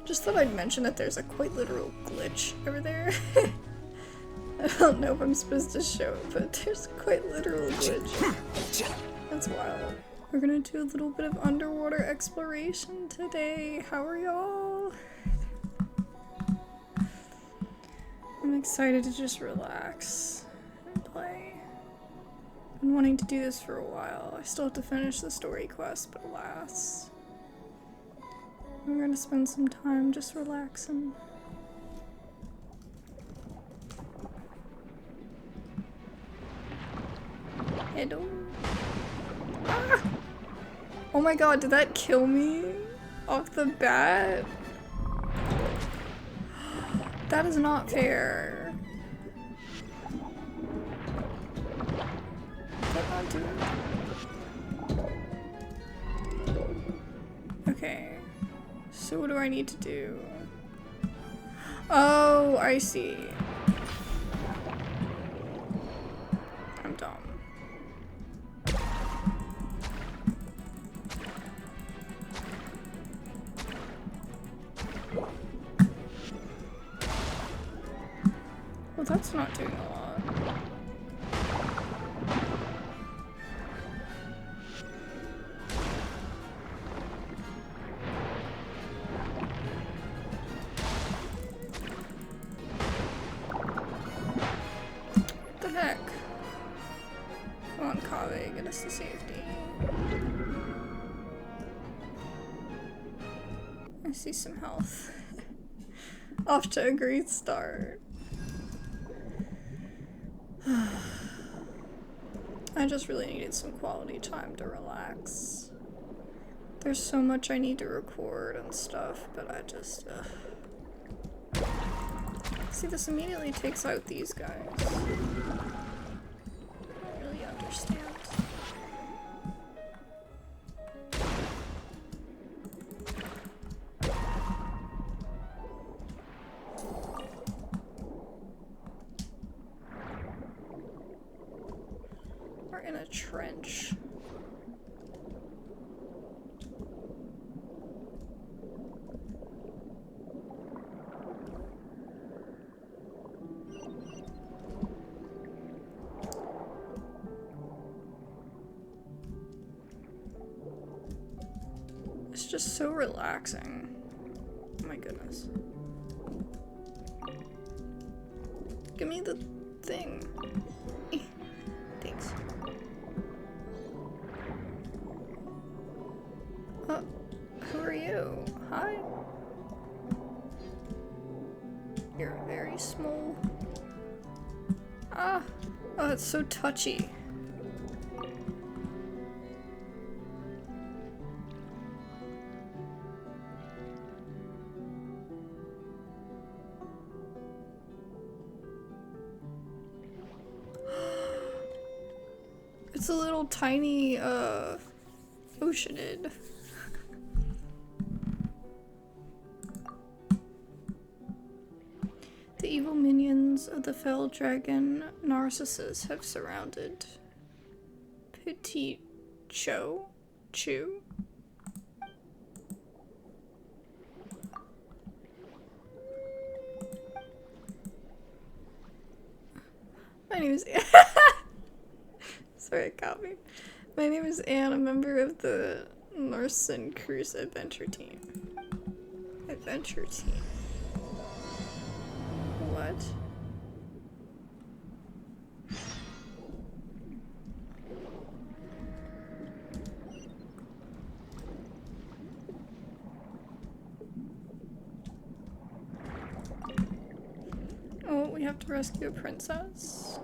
Just thought I'd mention that there's a quite literal glitch over there. I don't know if I'm supposed to show it, but there's a quite literal glitch. That's wild. We're gonna do a little bit of underwater exploration today. How are y'all? I'm excited to just relax and play. I've been wanting to do this for a while. I still have to finish the story quest, but alas. We're gonna spend some time just relaxing. Hello. Ah! Oh my god, did that kill me off the bat? That is not fair. Did that not do it? Okay. So what do I need to do? Oh, I see. I'm dumb. Well, that's not doing a lot. What the heck? Come on, Kave, get us to safety. I see some health. Off to a great start. I just really needed some quality time to relax. There's so much I need to record and stuff, but I just, See, this immediately takes out these guys. I don't really understand. We're in a trench. It's just so relaxing. Oh my goodness. Give me the thing. Thanks. Who are you? Hi. You're very small. Ah. Oh, it's so touchy. It's a little tiny, oceanid. The evil minions of the fell dragon Narcissus have surrounded Petit Chu. My name is Sorry, it got me. My name is Anne, a member of the Narzissenkreuz adventure team. Adventure team. What? Oh, we have to rescue a princess.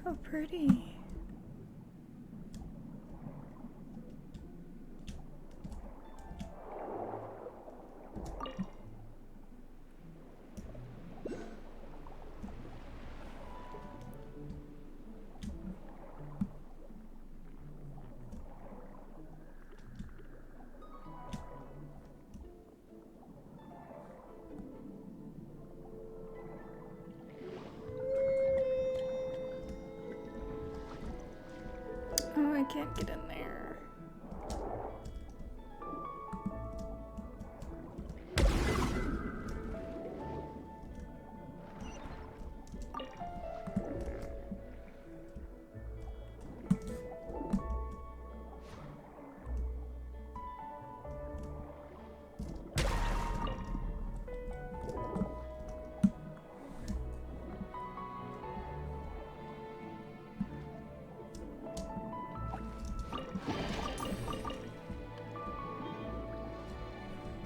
How pretty. can't get in there.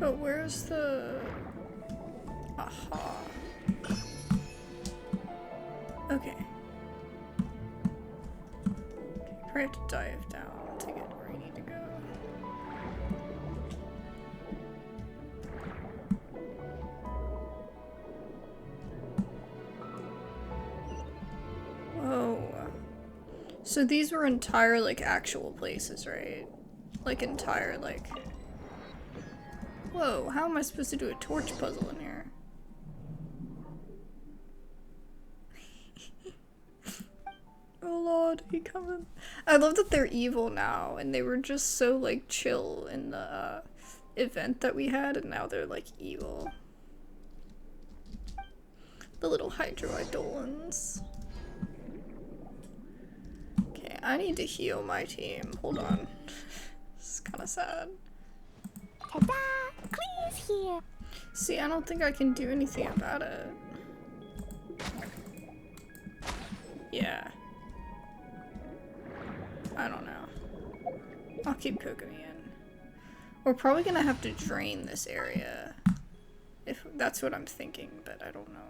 But where's the... Aha. Okay. Probably have to dive down to get where I need to go. Whoa. So these were entire, like, actual places, right? Like, entire, like... Whoa, how am I supposed to do a torch puzzle in here? Oh lord, he coming. I love that they're evil now, and they were just so, like, chill in the, event that we had, and now they're, like, evil. The little hydroidolins. Okay, I need to heal my team. Hold on. This is kinda sad. Ta-da! Clear's here. See, I don't think I can do anything about it. Yeah. I don't know. I'll keep cooking in. We're probably gonna have to drain this area. If that's what I'm thinking, but I don't know.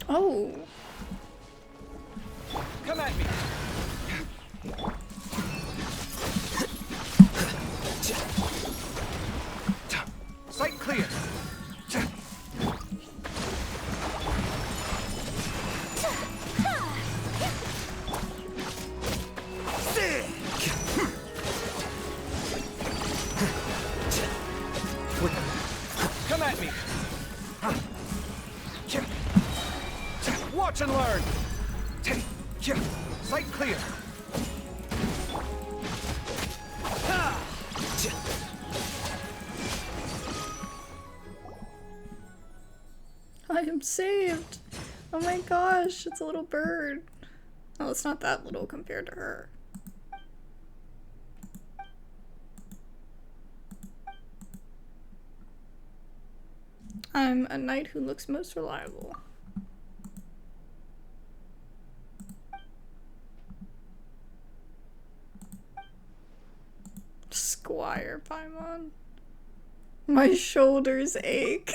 Oh! Come at me! Sight clear! Come at me! Watch and learn! Sight clear! I am saved! Oh my gosh, it's a little bird. Oh, it's not that little compared to her. I'm a knight who looks most reliable. Squire Paimon. My shoulders ache.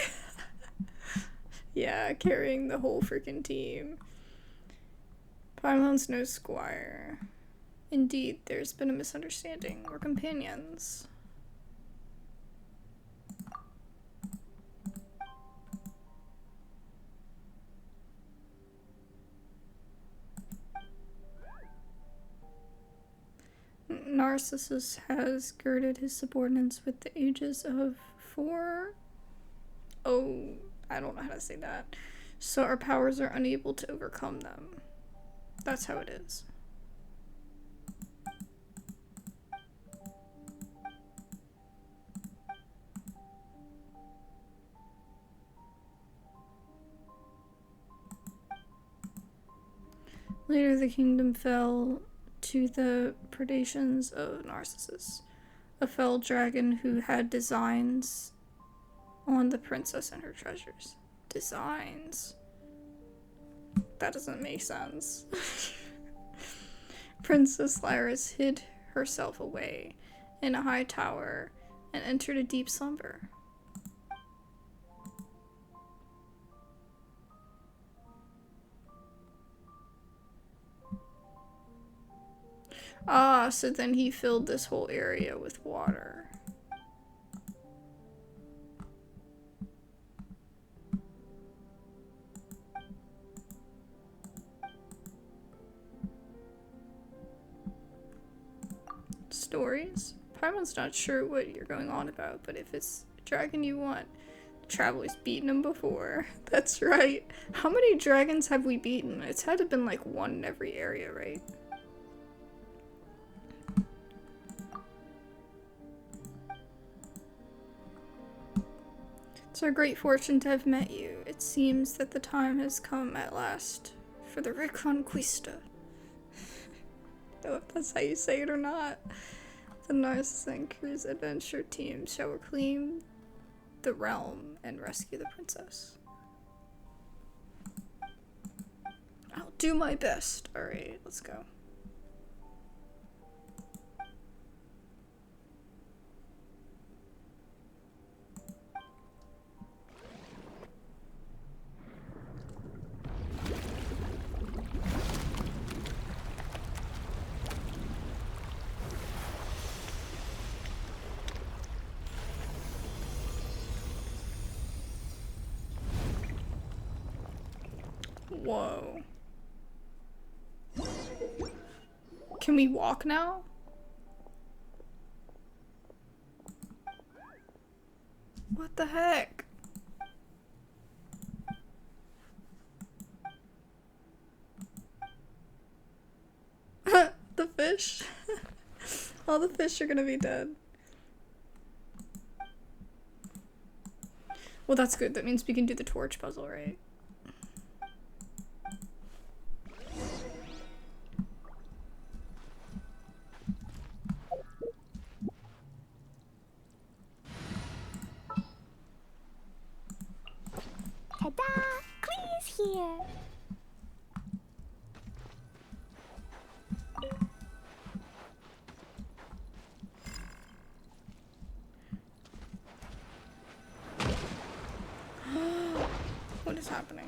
Yeah, carrying the whole freaking team. Paimon's no squire. Indeed, there's been a misunderstanding. We're companions. Narcissus has girded his subordinates with the ages of 4. Oh, I don't know how to say that. So our powers are unable to overcome them. That's how it is. Later, the kingdom fell to the predations of Narcissus, a fell dragon who had designs on the princess and her treasures. Designs? That doesn't make sense. Princess Lyris hid herself away in a high tower and entered a deep slumber. Ah, so then he filled this whole area with water. Stories? Paimon's not sure what you're going on about, but if it's a dragon you want, Traveler's beaten him before. That's right. How many dragons have we beaten? It's had to have been like one in every area, right? It's our great fortune to have met you. It seems that the time has come at last for the Reconquista. I don't know if that's how you say it or not. The Narzissenkreuz adventure team shall reclaim the realm and rescue the princess. I'll do my best. Alright, let's go. Whoa. Can we walk now? What the heck? The fish? All the fish are gonna be dead. Well, that's good. That means we can do the torch puzzle, right? Ta-da! Clee's here. What is happening?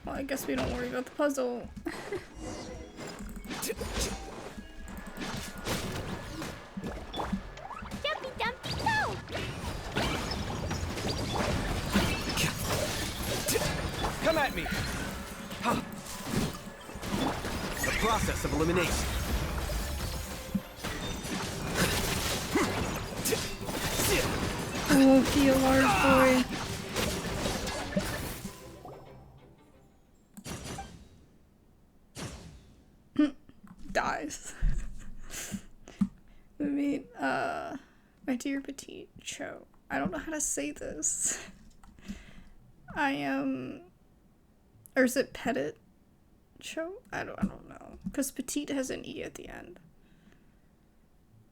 Well, I guess we don't worry about the puzzle. Jumpy dumpy go! Come at me! Ha! The process of elimination. I won't be a large boy. Dies. We meet, my dear petite Cho. I don't know how to say this. I am, or is it Petit Cho? I don't know. Because petite has an E at the end.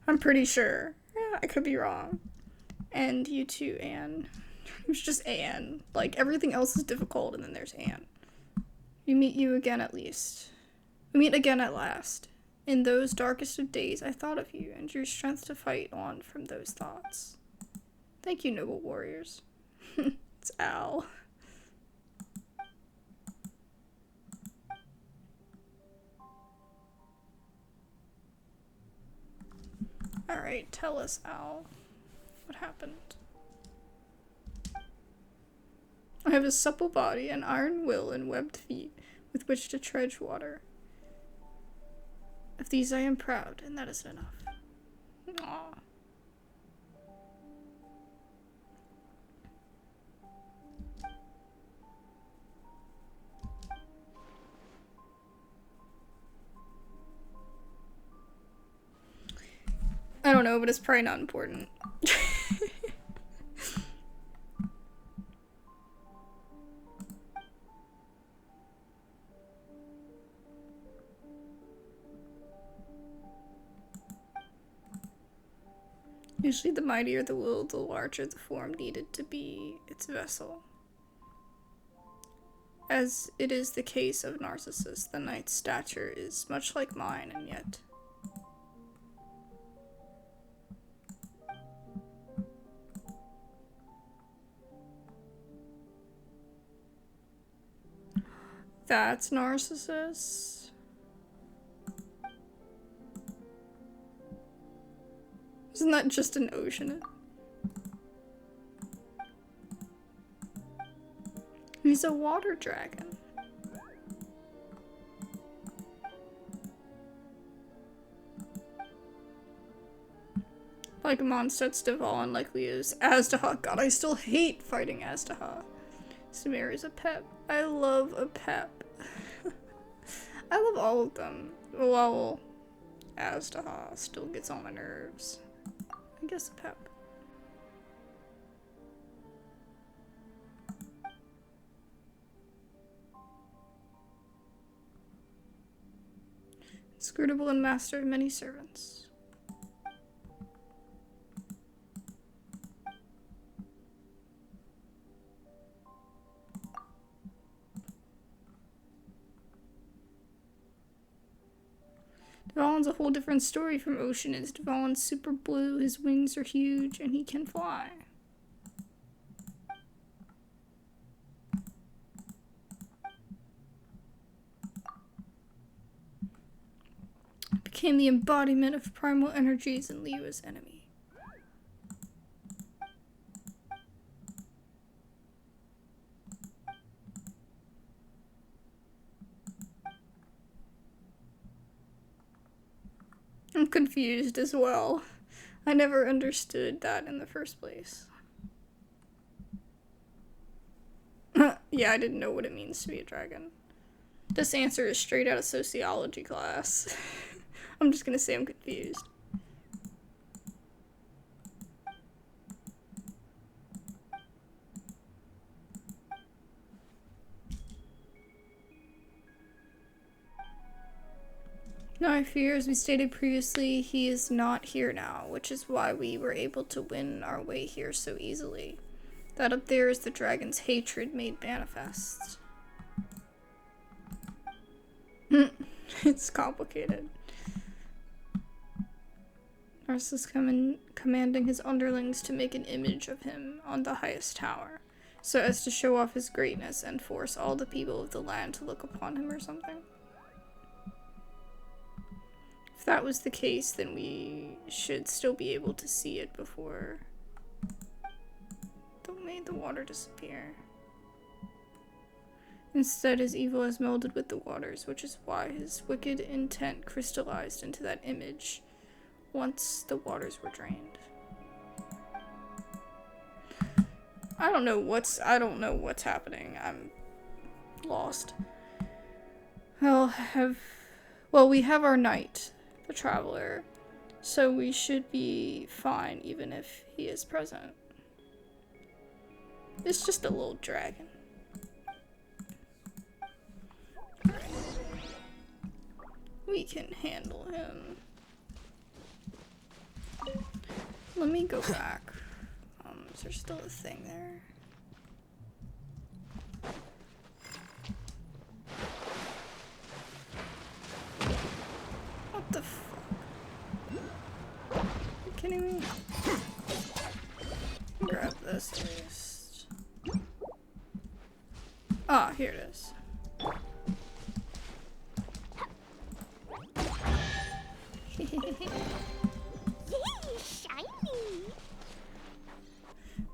I'm pretty sure. Yeah, I could be wrong. And you too, Anne. It's just Anne. Like, everything else is difficult, and then there's Anne. We meet you again at least. We meet again at last. In those darkest of days, I thought of you and drew strength to fight on from those thoughts. Thank you, noble warriors. It's Al. Alright, tell us, Al. What happened? I have a supple body, an iron will, and webbed feet with which to tread water. Of these I am proud, and that is enough. Aww. I don't know, but it's probably not important. Usually the mightier the will, the larger the form needed to be its vessel. As it is the case of Narcissus, the knight's stature is much like mine, and yet... That's Narcissus. Isn't that just an ocean? He's a water dragon. Like Mondstadt's Dvalin likely is. Aztaha. God, I still hate fighting Aztaha. Samir is a pep. I love a pep. I love all of them. Well, Aztaha still gets on my nerves. I guess a pep. Inscrutable and master of many servants. Dvalin's a whole different story from Ocean is. Dvalin's super blue, his wings are huge, and he can fly. Became the embodiment of primal energies and Liyue's enemy. I'm confused as well. I never understood that in the first place. Yeah, I didn't know what it means to be a dragon. This answer is straight out of sociology class. I'm just gonna say I'm confused. Now I fear, as we stated previously, he is not here now, which is why we were able to win our way here so easily. That up there is the dragon's hatred made manifest. It's complicated. Narcissus commanding his underlings to make an image of him on the highest tower, so as to show off his greatness and force all the people of the land to look upon him or something. If that was the case, then we should still be able to see it before... Don't make the water disappear. Instead, his evil has melded with the waters, which is why his wicked intent crystallized into that image once the waters were drained. I don't know what's happening. I'm lost. Well, we have our knight, the traveler, so we should be fine even if he is present. It's just a little dragon. We can handle him. Let me go back. Is there still a thing there? What the fuck? Are you kidding me? Grab this first. Ah, here it is.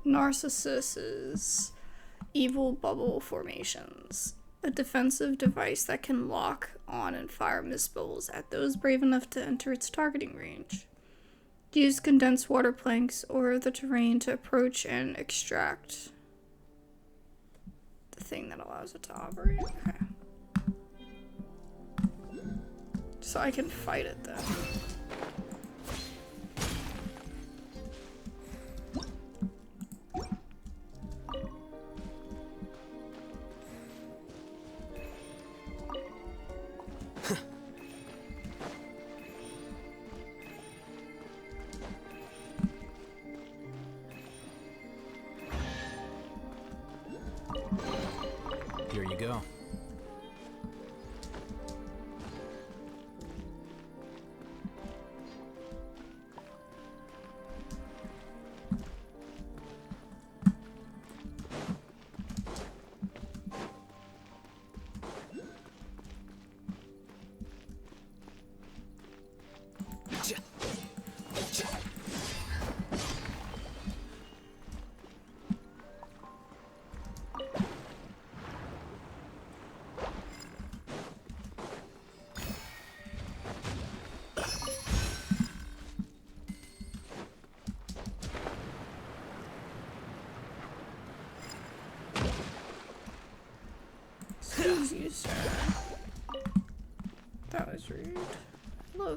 Narcissus's evil bubble formations. A defensive device that can lock on and fire mist bubbles at those brave enough to enter its targeting range. Use condensed water planks or the terrain to approach and extract the thing that allows it to operate. Okay. So I can fight it then. Here you go.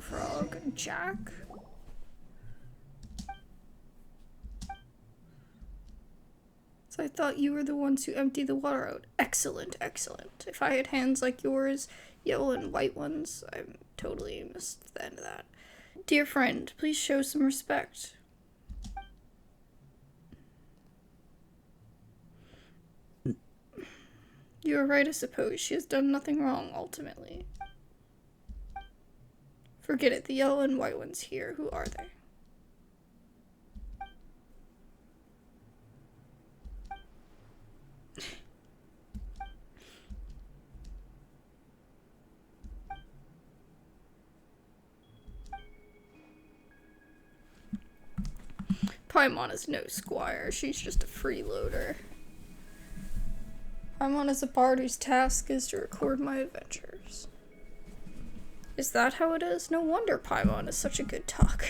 the frog. Jack? So I thought you were the ones who emptied the water out. Excellent, excellent. If I had hands like yours, yellow and white ones, I totally missed the end of that. Dear friend, please show some respect. You are right, I suppose. She has done nothing wrong, ultimately. Forget it. The yellow and white ones here. Who are they? Paimon is no squire. She's just a freeloader. Paimon is a bard whose task is to record my adventures. Is that how it is? No wonder Paimon is such a good talker.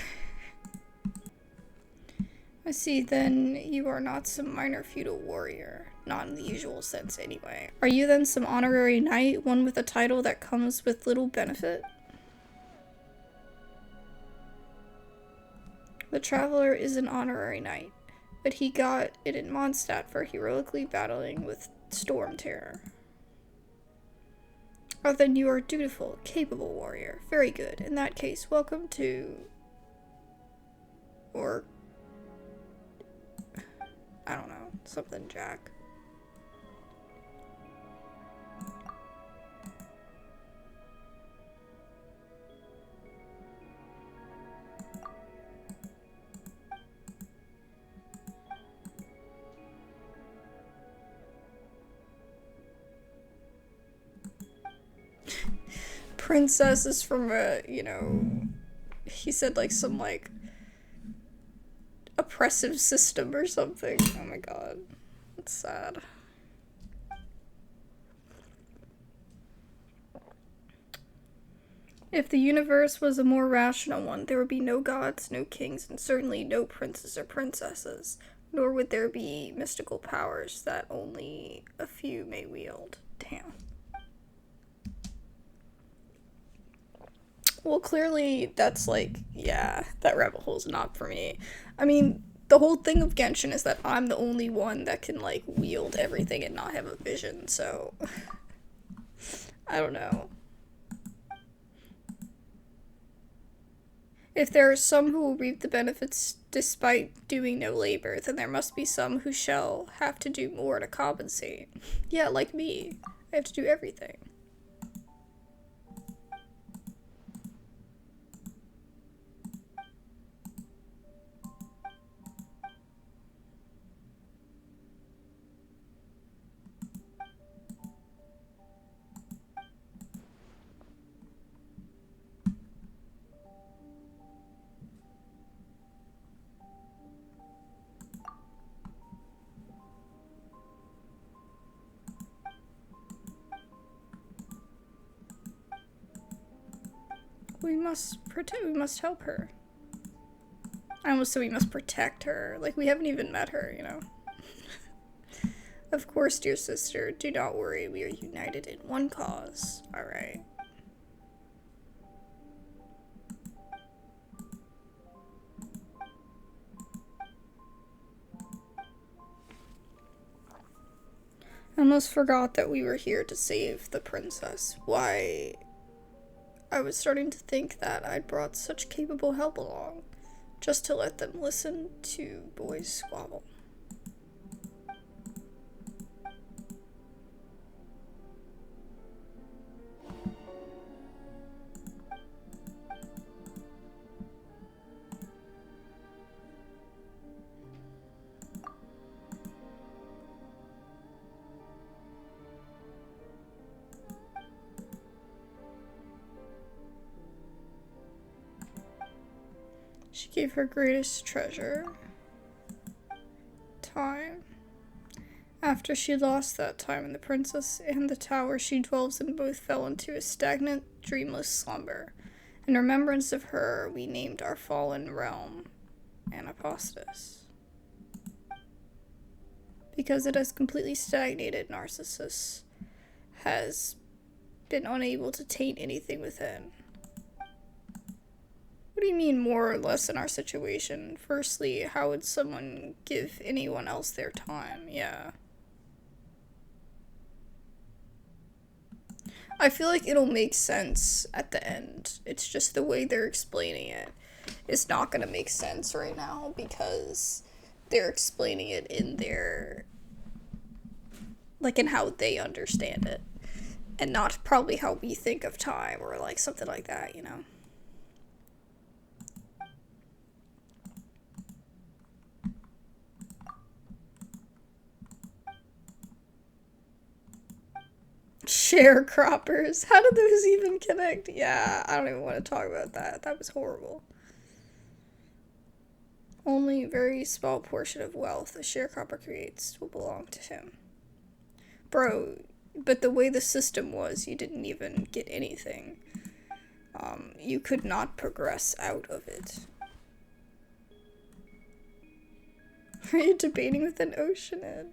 I see, then you are not some minor feudal warrior. Not in the usual sense, anyway. Are you then some honorary knight, one with a title that comes with little benefit? The Traveler is an honorary knight, but he got it in Mondstadt for heroically battling with Storm Terror. Oh, then you are a dutiful, capable warrior. Very good. In that case, welcome to... Or... I don't know. Something Jack. Princess is from a, you know, he said like some like oppressive system or something. Oh my god. That's sad. If the universe was a more rational one, there would be no gods, no kings, and certainly no princes or princesses. Nor would there be mystical powers that only a few may wield. Damn. Well, clearly that's like, yeah, that rabbit hole's not for me. I mean, the whole thing of Genshin is that I'm the only one that can, like, wield everything and not have a vision, so... I don't know. If there are some who will reap the benefits despite doing no labor, then there must be some who shall have to do more to compensate. Yeah, like me. I have to do everything. We must help her. I almost said we must protect her. Like, we haven't even met her, you know? Of course, dear sister, do not worry. We are united in one cause. Alright. I almost forgot that we were here to save the princess. Why... I was starting to think that I'd brought such capable help along, just to let them listen to boys squabble. She gave her greatest treasure, time. After she lost that time in the princess and the tower she dwells in both fell into a stagnant, dreamless slumber. In remembrance of her, we named our fallen realm Anapostis. Because it has completely stagnated, Narcissus has been unable to taint anything within. What do you mean more or less in our situation? Firstly, how would someone give anyone else their time? Yeah. I feel like it'll make sense at the end. It's just the way they're explaining it. It's not gonna make sense right now because they're explaining it in their, like, in how they understand it. And not probably how we think of time or like something like that, you know? Sharecroppers. How did those even connect? Yeah, I don't even want to talk about that. That was horrible. Only a very small portion of wealth a sharecropper creates will belong to him. Bro, but the way the system was, you didn't even get anything. You could not progress out of it. Are you debating with an oceanid?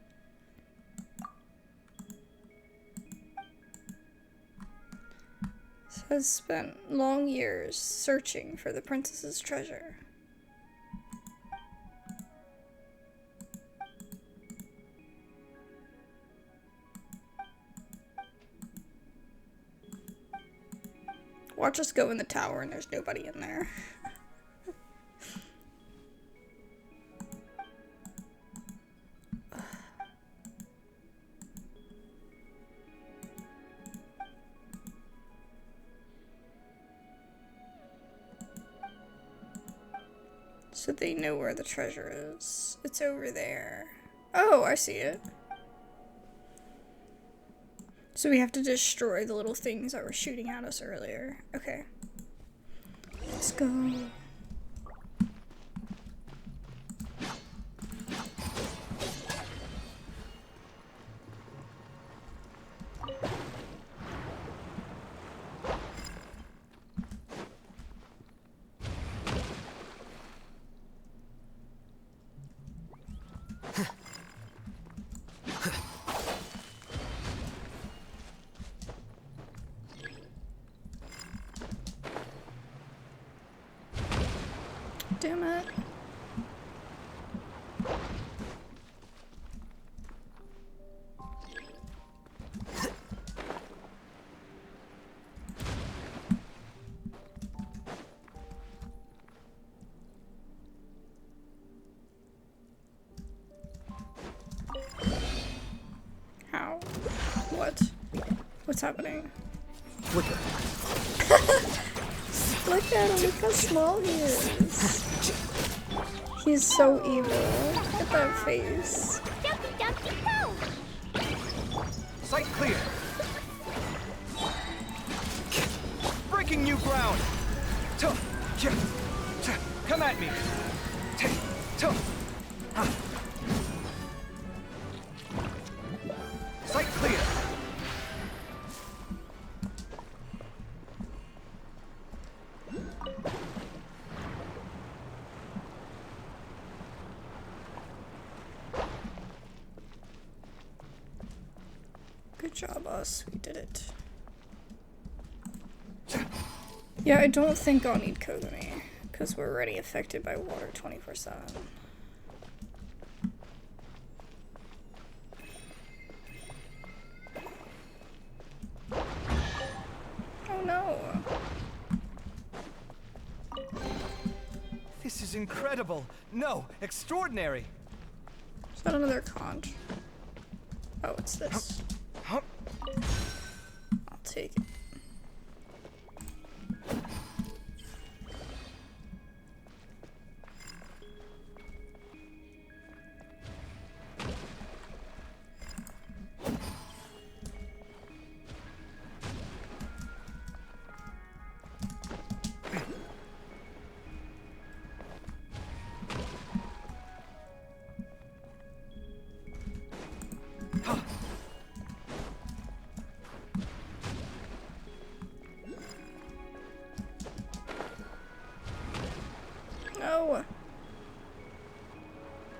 Has spent long years searching for the princess's treasure. Watch us go in the tower and there's nobody in there. So they know where the treasure is. It's over there. Oh, I see it. So we have to destroy the little things that were shooting at us earlier. Okay. Let's go. Damn it. How? What? What's happening? Look Look at him, look how small he is. He's so evil. Look at that face. Dumpy, dumpy, go! Sight clear. Breaking new ground. Come at me. Sight clear. Good job, us. We did it. Yeah, I don't think I'll need Kogami, because we're already affected by water 24/7. Oh no. This is incredible. No, extraordinary. Is that another conch? Oh, it's this. I'll take it. No.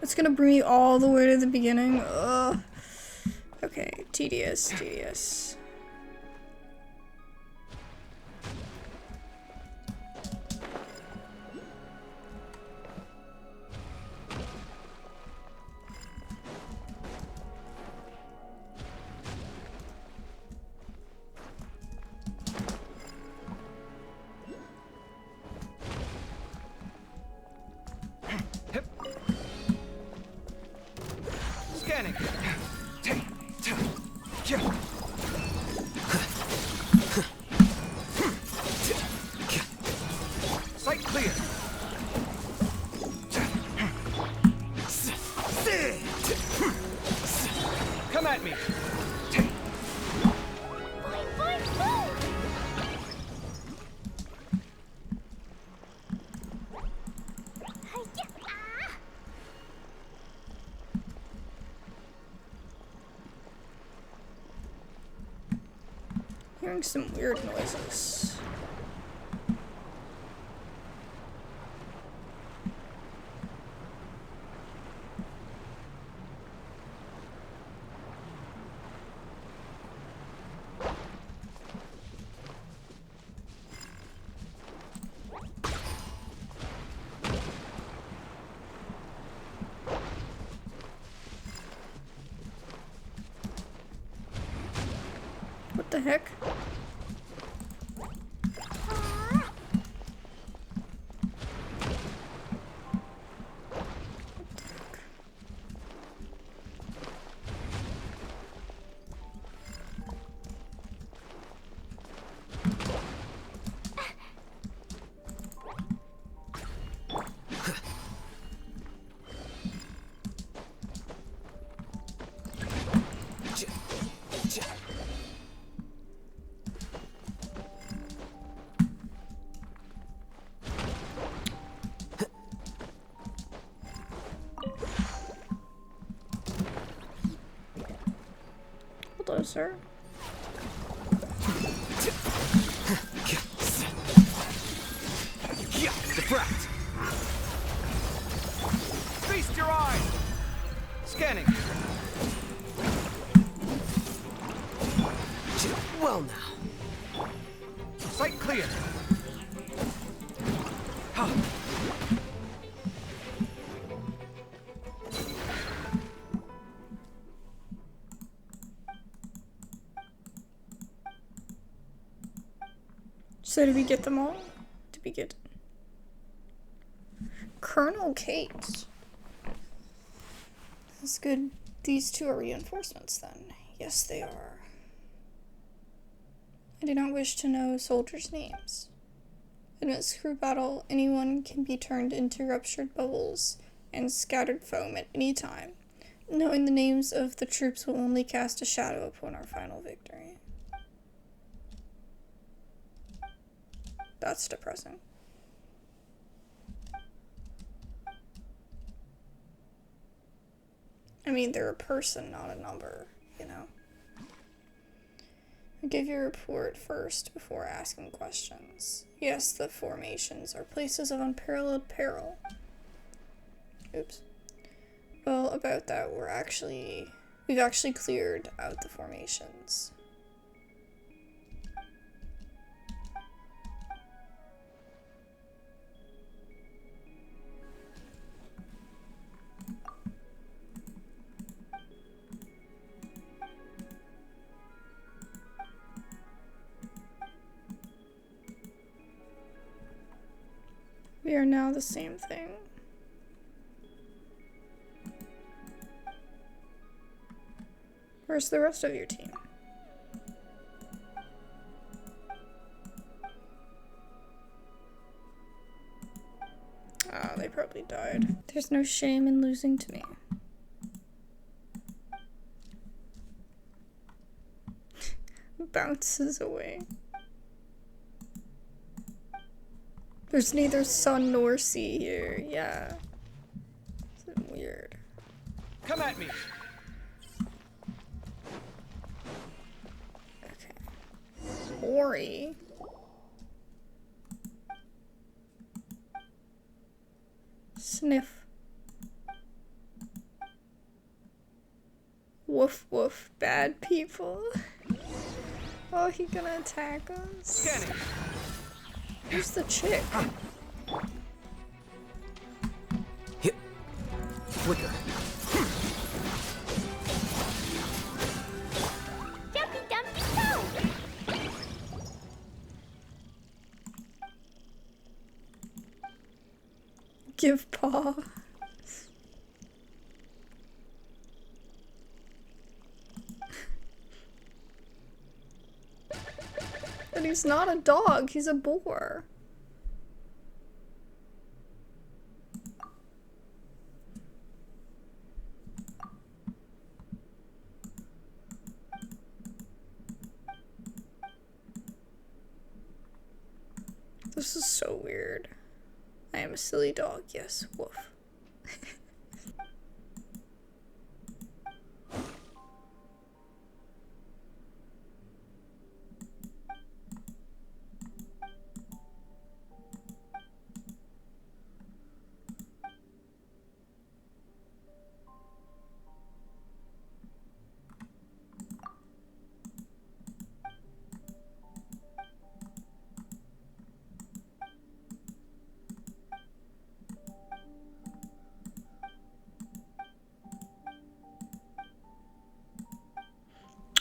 It's gonna bring me all the way to the beginning. Ugh. Okay, tedious, tedious. Scanning. Sight clear. Come at me. Boing, boing, boom! Hi-ya! Ah! Hearing some weird noises. What the heck? Ah! Hello, sir. Diffract. Feast your eyes. Scanning. Well now. Sight clear. Ha. So did we get them all? Did we get Colonel Kate? That's good. These two are reinforcements then. Yes, they are. I do not wish to know soldiers' names. Amidst crew battle, anyone can be turned into ruptured bubbles and scattered foam at any time. Knowing the names of the troops will only cast a shadow upon our final victory. That's depressing. I mean, they're a person, not a number, you know? Give your report first before asking questions. Yes, the formations are places of unparalleled peril. Oops. Well, about that, we've actually cleared out the formations. We are now the same thing. Where's the rest of your team? Ah, they probably died. There's no shame in losing to me. Bounces away. There's neither sun nor sea here. Yeah. It's weird. Come at me. Okay. Ori. Sniff. Woof woof. Bad people. Oh, he gonna attack us? Scanning. Who's the chick? Hit. Flicker. Dumpy dumpy go! Give paw. he's not a dog, he's a boar. This is so weird. I am a silly dog, yes, woof.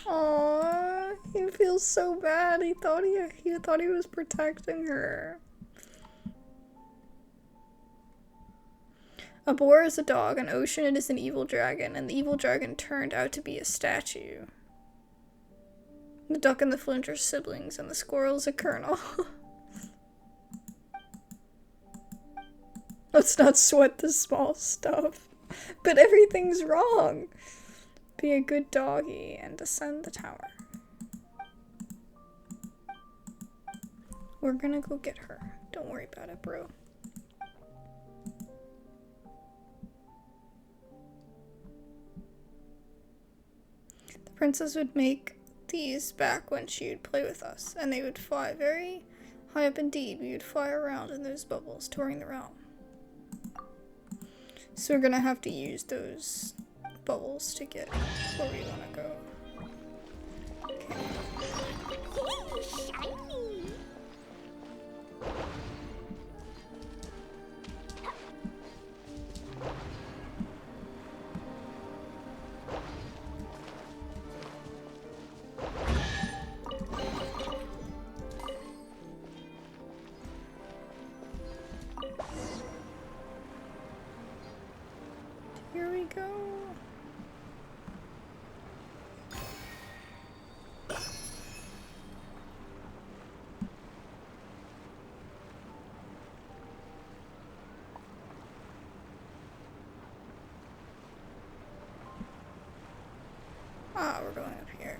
Aww, he feels so bad. He thought he was protecting her. A boar is a dog, an ocean it is an evil dragon, and the evil dragon turned out to be a statue. The duck and the flint are siblings, and the squirrel is a colonel. Let's not sweat the small stuff. But everything's wrong. Be a good doggy and descend the tower. We're gonna go get her. Don't worry about it, bro. The princess would make these back when she would play with us, and they would fly very high up indeed. We would fly around in those bubbles, touring the realm. So we're gonna have to use those bubbles to get where we want to go. Okay. Yay, shiny! Here we go. Ah, we're going up here.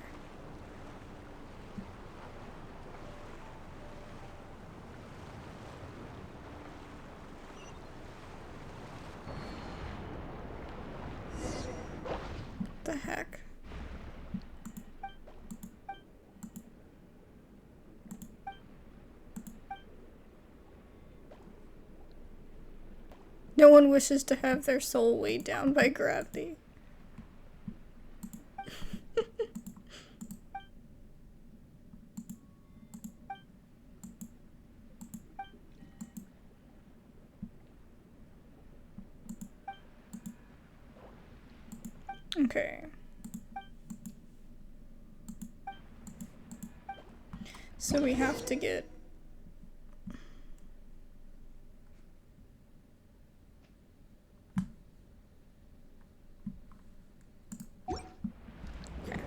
The heck? No one wishes to have their soul weighed down by gravity. Okay. So we have to get... Okay.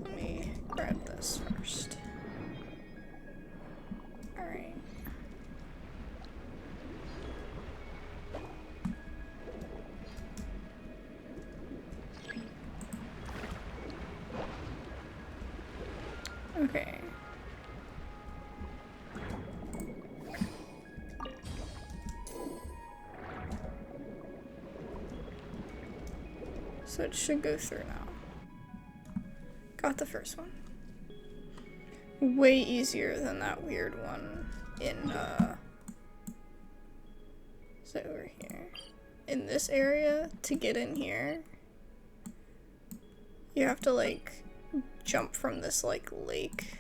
Let me grab this first. Alright. Okay. So it should go through now. Got the first one. Way easier than that weird one in, is it over here? In this area, to get in here, you have to, like, jump from this, like, lake.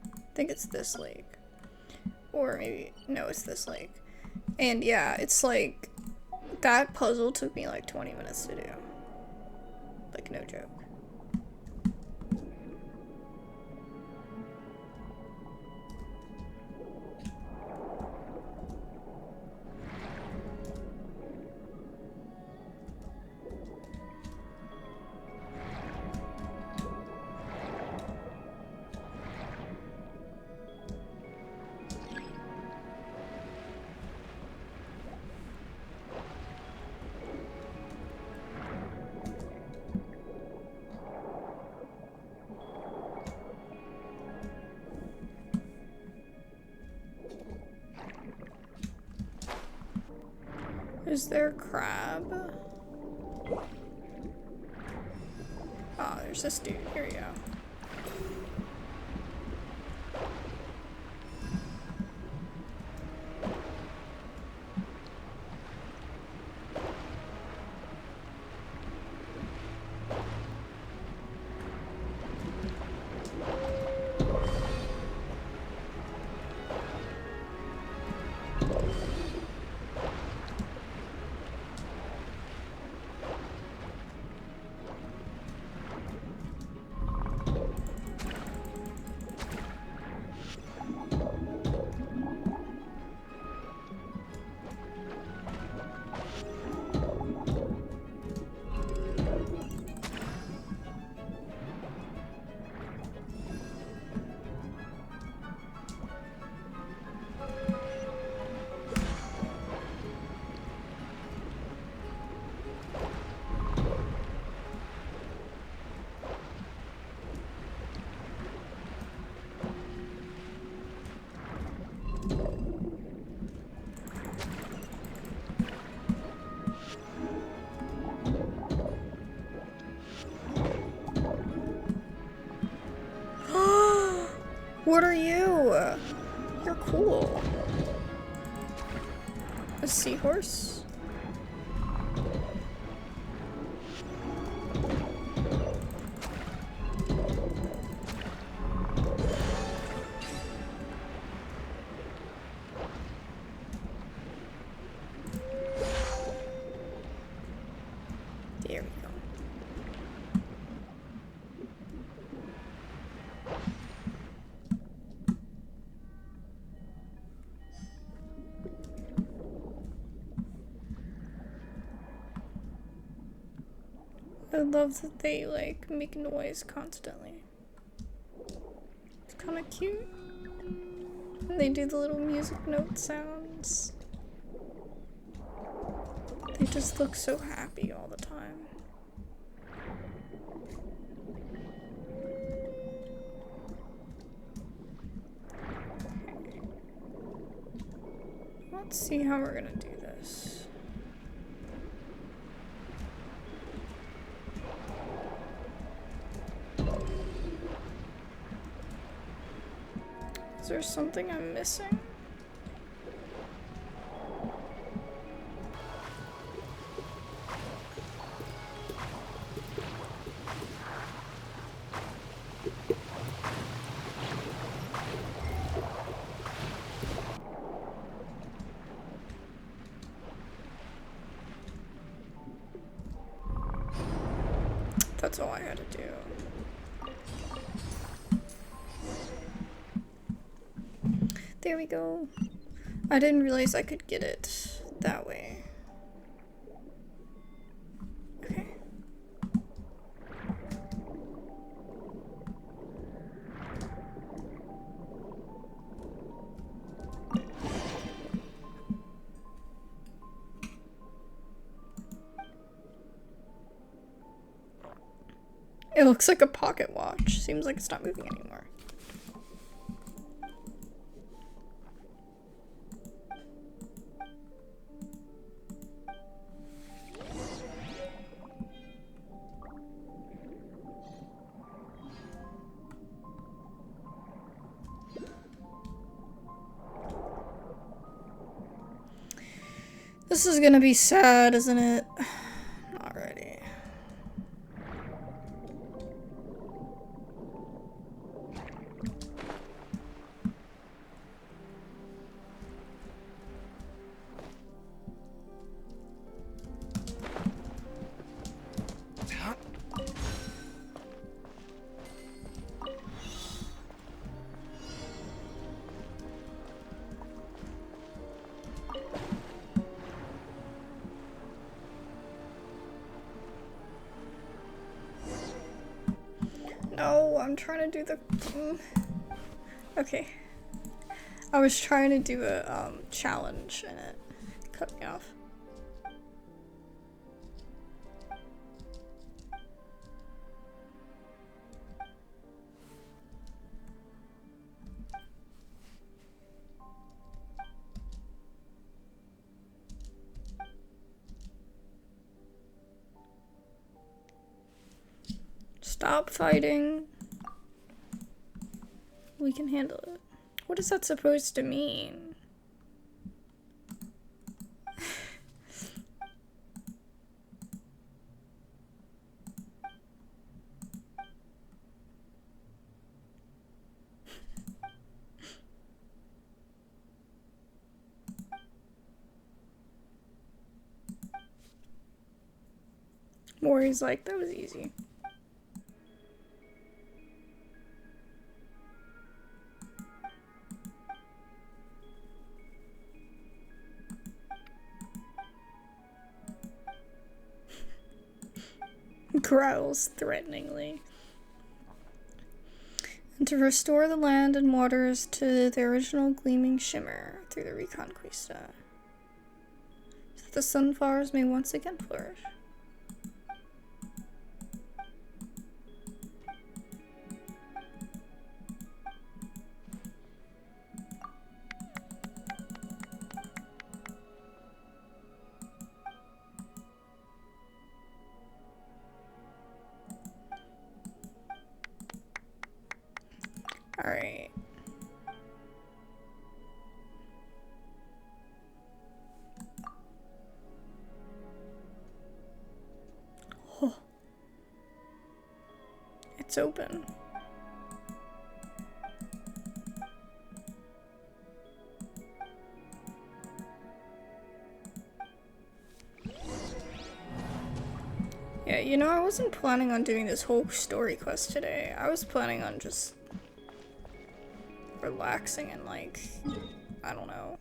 I think it's this lake. Or maybe, no, it's this lake. And yeah, it's like, that puzzle took me like 20 minutes to do. Like, no joke. Is there a crab? Oh, there's this dude. Here we go. What are you? You're cool. A seahorse? There we go. I love that they like make noise constantly. It's kind of cute. And they do the little music note sounds. They just look so happy all the time. Let's see how we're gonna do this. Is there something I'm missing? That's all I had to do. There we go. I didn't realize I could get it that way. Okay. It looks like a pocket watch. Seems like it's not moving anymore. This is gonna be sad, isn't it? Alrighty. No, I'm trying to do the... Okay. I was trying to do a challenge and it cut me off. Stop fighting. We can handle it. What is that supposed to mean? Mori's like, that was easy. Growls threateningly. And to restore the land and waters to their original gleaming shimmer through the Reconquista, so that the sunflowers may once again flourish. Alright. Oh. It's open. Yeah, you know, I wasn't planning on doing this whole story quest today. I was planning on just relaxing and, like, I don't know,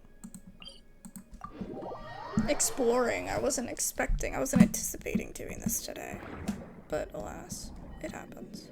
exploring. I wasn't anticipating doing this today, but alas, it happens.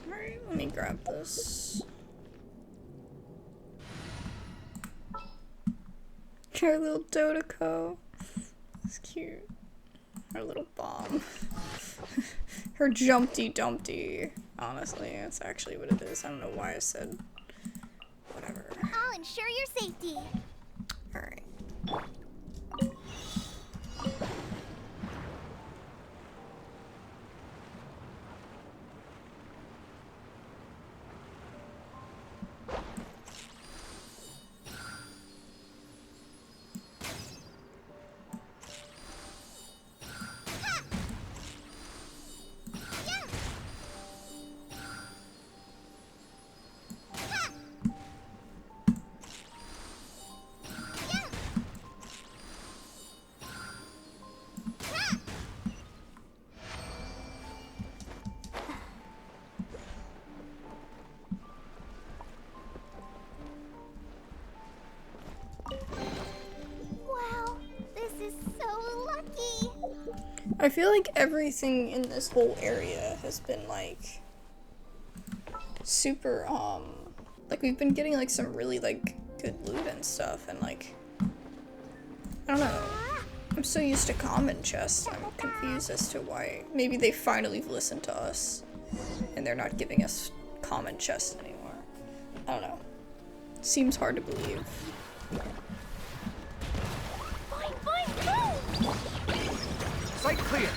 Alright, let me grab this. Our little Dodoko. It's cute. Our little bomb. Her Jumpty Dumpty. Honestly, that's actually what it is. I don't know why I said whatever. I'll ensure your safety. Alright. Wow, this is so lucky. I feel like everything in this whole area has been, like, super, like, we've been getting, like, some really, like, good loot and stuff, and, like, I don't know. I'm so used to common chests, I'm confused as to why. Maybe they finally listened to us, and they're not giving us common chests anymore. I don't know. Seems hard to believe. Sight clear.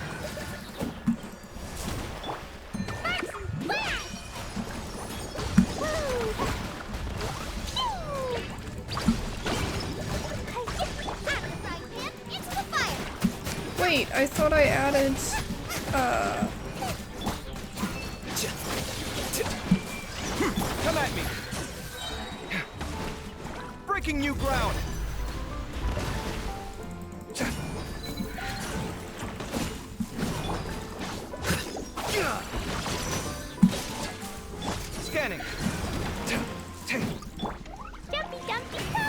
Wait, I thought I added, Come at me. Breaking new ground. Scanning. Dumpy dumpy go.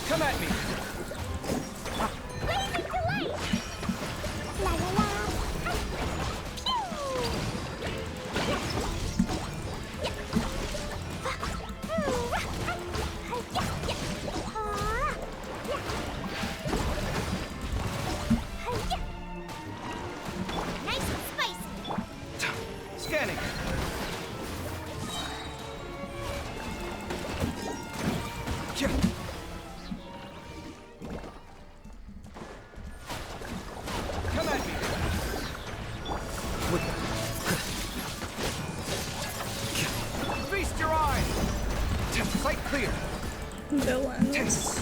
Come at me. Blazing delight! La la la! Nice and spicy! Scanning. Yeah. Come at me. Feast your eyes. Sight clear. Villains.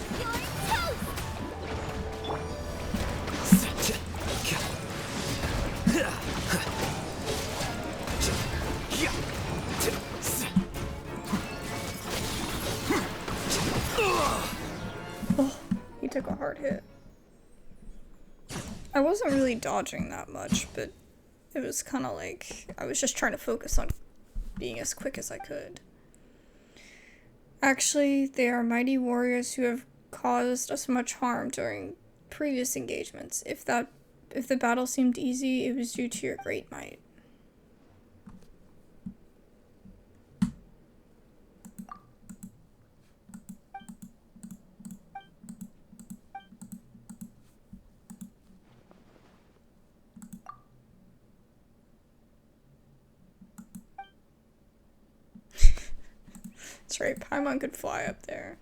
You're toast! Oh, he took a hard hit. I wasn't really dodging that much, but it was kind of like I was just trying to focus on being as quick as I could. Actually, they are mighty warriors who have caused us much harm during previous engagements. If the battle seemed easy, it was due to your great might. That's right, Paimon could fly up there.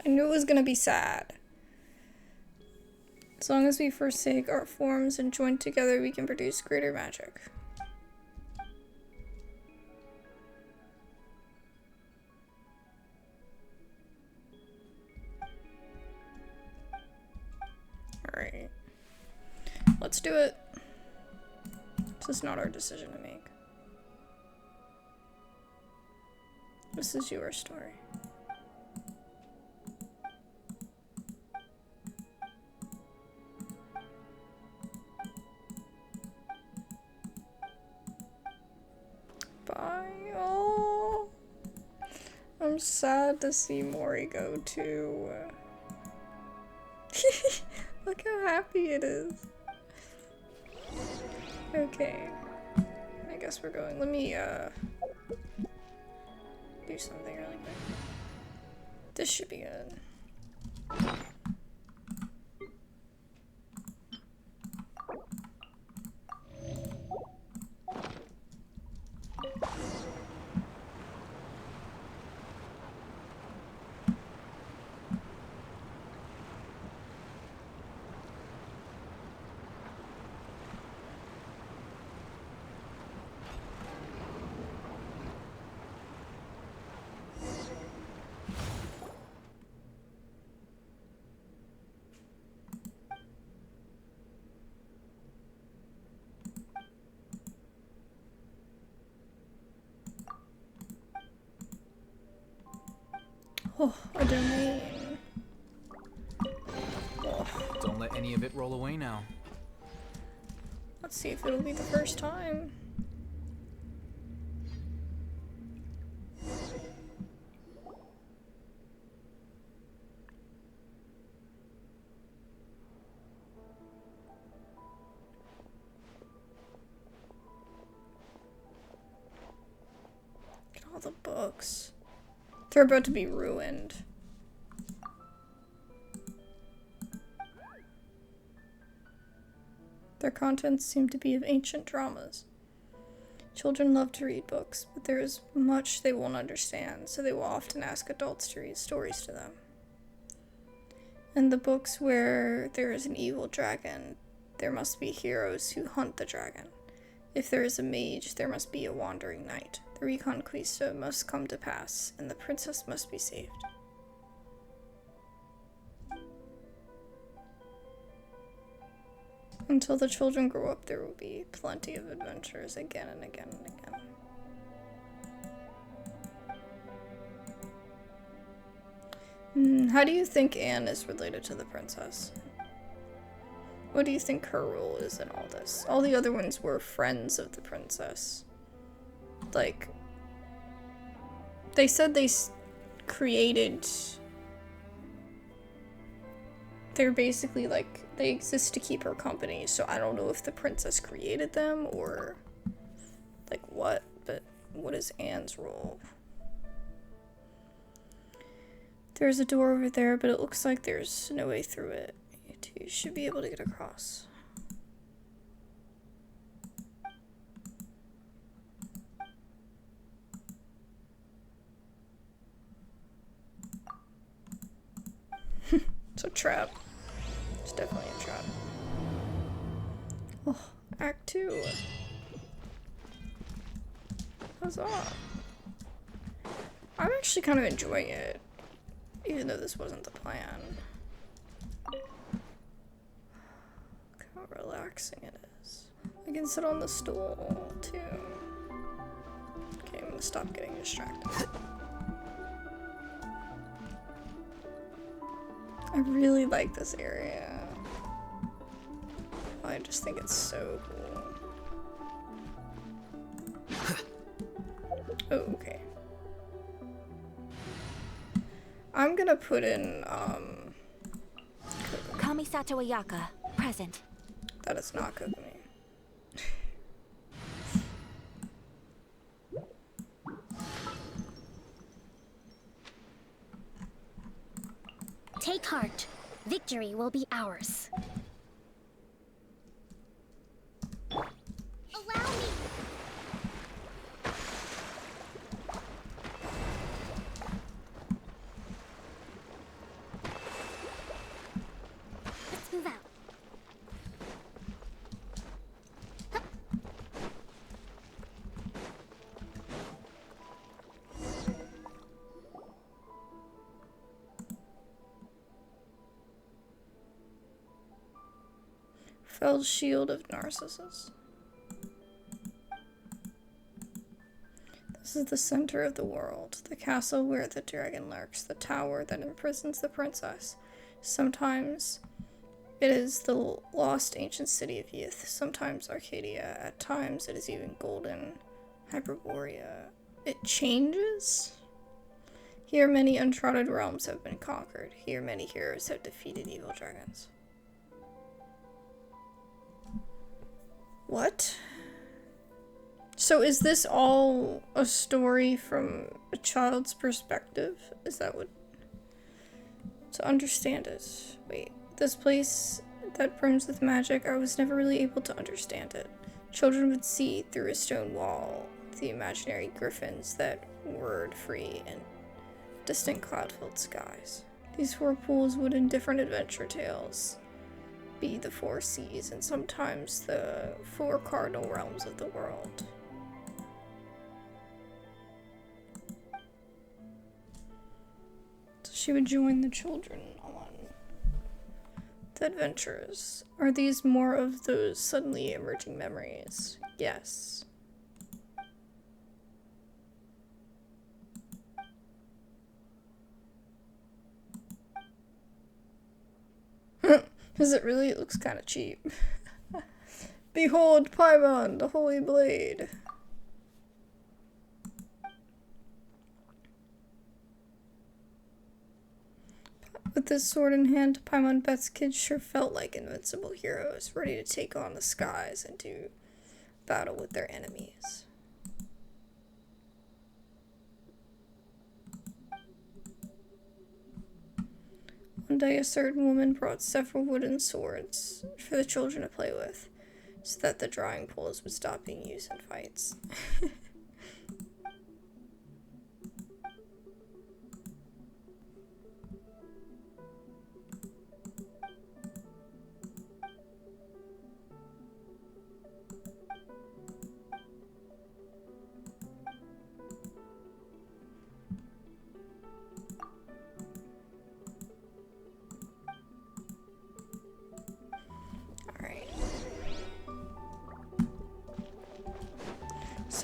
I knew it was gonna be sad. As long as we forsake our forms and join together, we can produce greater magic. Alright. Let's do it. This is not our decision to make. This is your story. Bye. Oh, I'm sad to see Mori go too. Look how happy it is. Okay. I guess we're going. Let me do something really quick. This should be good. Oh, a domain. Oh. Don't let any of it roll away now. Let's see if it'll be the first time. Look at all the books. They're about to be ruined. Their contents seem to be of ancient dramas. Children love to read books, but there is much they won't understand, so they will often ask adults to read stories to them. In the books where there is an evil dragon, there must be heroes who hunt the dragon. If there is a mage, there must be a wandering knight. The Reconquista must come to pass, and the princess must be saved. Until the children grow up, there will be plenty of adventures again and again and again. How do you think Anne is related to the princess? What do you think her role is in all this? All the other ones were friends of the princess. Like, they said they created... They're basically like, they exist to keep her company, so I don't know if the princess created them or like what, but what is Anne's role? There's a door over there, but it looks like there's no way through it. You should be able to get across. It's a trap. It's definitely a trap. Oh, Act 2. Huzzah. I'm actually kind of enjoying it, even though this wasn't the plan. Look how relaxing it is. I can sit on the stool, too. Okay, I'm gonna stop getting distracted. I really like this area. I just think it's so cool. Oh, okay. I'm gonna put in, Kamisato Ayaka, present. that is not Kokomi. Take heart. Victory will be ours. Allow me. Let's move out. Fell's Shield of Narcissus. This is the center of the world, the castle where the dragon lurks, the tower that imprisons the princess. Sometimes it is the lost ancient city of youth, sometimes Arcadia, at times it is even golden Hyperborea. It changes? Here many uncharted realms have been conquered. Here many heroes have defeated evil dragons. What? So is this all a story from a child's perspective? Is that what... To understand it. Wait, this place that brims with magic, I was never really able to understand it. Children would see through a stone wall the imaginary griffins that whirred free in distant cloud-filled skies. These four pools would in different adventure tales be the four seas and sometimes the four cardinal realms of the world. So she would join the children on the adventures. Are these more of those suddenly emerging memories? Yes. Is it really? It looks kind of cheap. Behold Paimon, the holy blade. With this sword in hand, Paimon Bet's kids sure felt like invincible heroes, ready to take on the skies and do battle with their enemies. One day a certain woman brought several wooden swords for the children to play with, so that the drawing pools would stop being used in fights.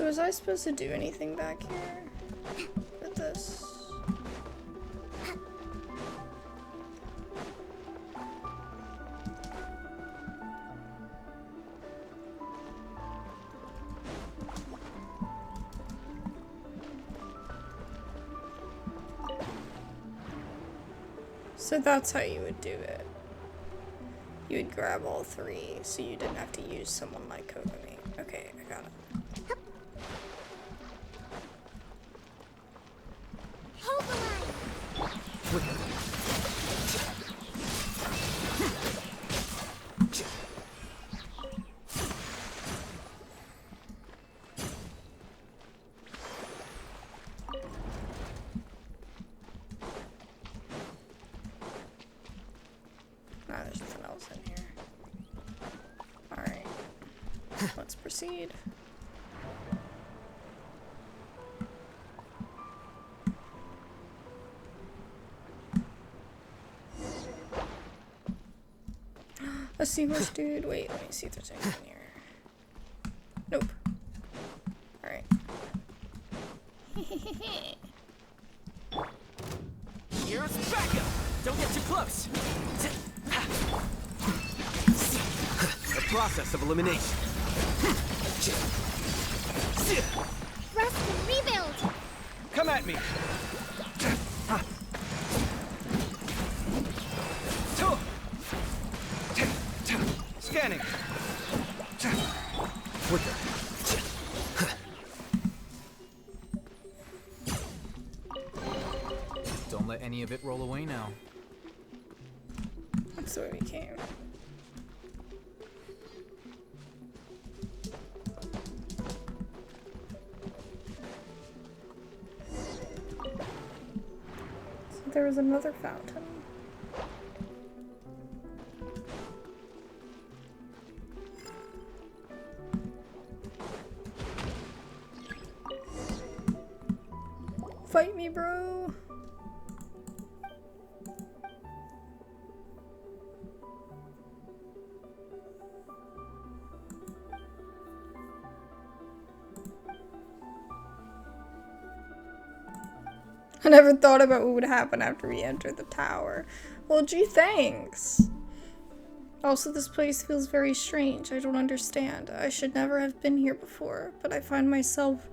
was I supposed to do anything back here with this? So that's how you would do it. You would grab all three, so you didn't have to use someone like Kokomi. Okay, I got it. Hold the line. Nah, there's nothing else in here. Alright. Let's proceed. A seahorse dude. Wait, let me see if there's anything in here. Nope. Alright. Here's backup! Don't get too close! The process of elimination. Rest and rebuild. Come at me. Scanning. Quicker. Don't let any of it roll away now. That's the way we came. So there was another fountain. Fight me, bro. I never thought about what would happen after we entered the tower. Well, gee, thanks. Also, this place feels very strange. I don't understand. I should never have been here before, but I find myself...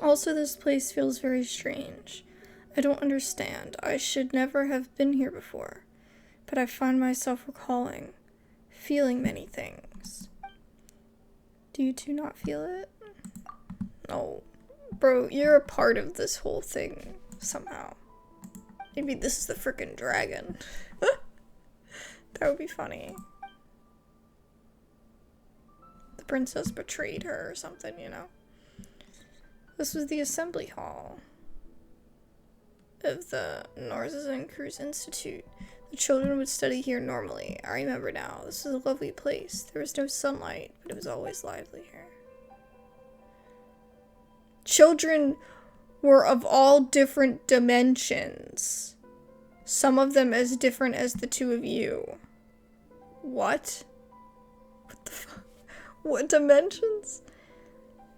Also, this place feels very strange. I don't understand. I should never have been here before, but I find myself recalling, feeling many things. Do you two not feel it? No. Bro, you're a part of this whole thing, somehow. Maybe this is the frickin' dragon. That would be funny. The princess betrayed her or something, you know? This was the assembly hall of the Narzissenkreuz Institute. The children would study here normally. I remember now. This was a lovely place. There was no sunlight, but it was always lively here. Children were of all different dimensions. Some of them as different as the two of you. What? What the fuck? What dimensions?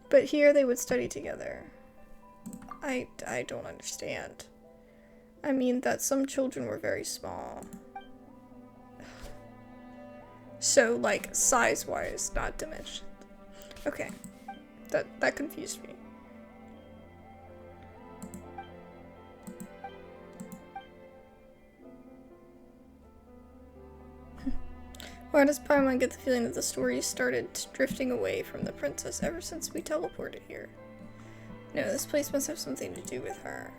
But here they would study together. I don't understand. I mean that some children were very small. So, like, size-wise, not dimensions. Okay. That confused me. Why does Paimon get the feeling that the story started drifting away from the princess ever since we teleported here? No, this place must have something to do with her.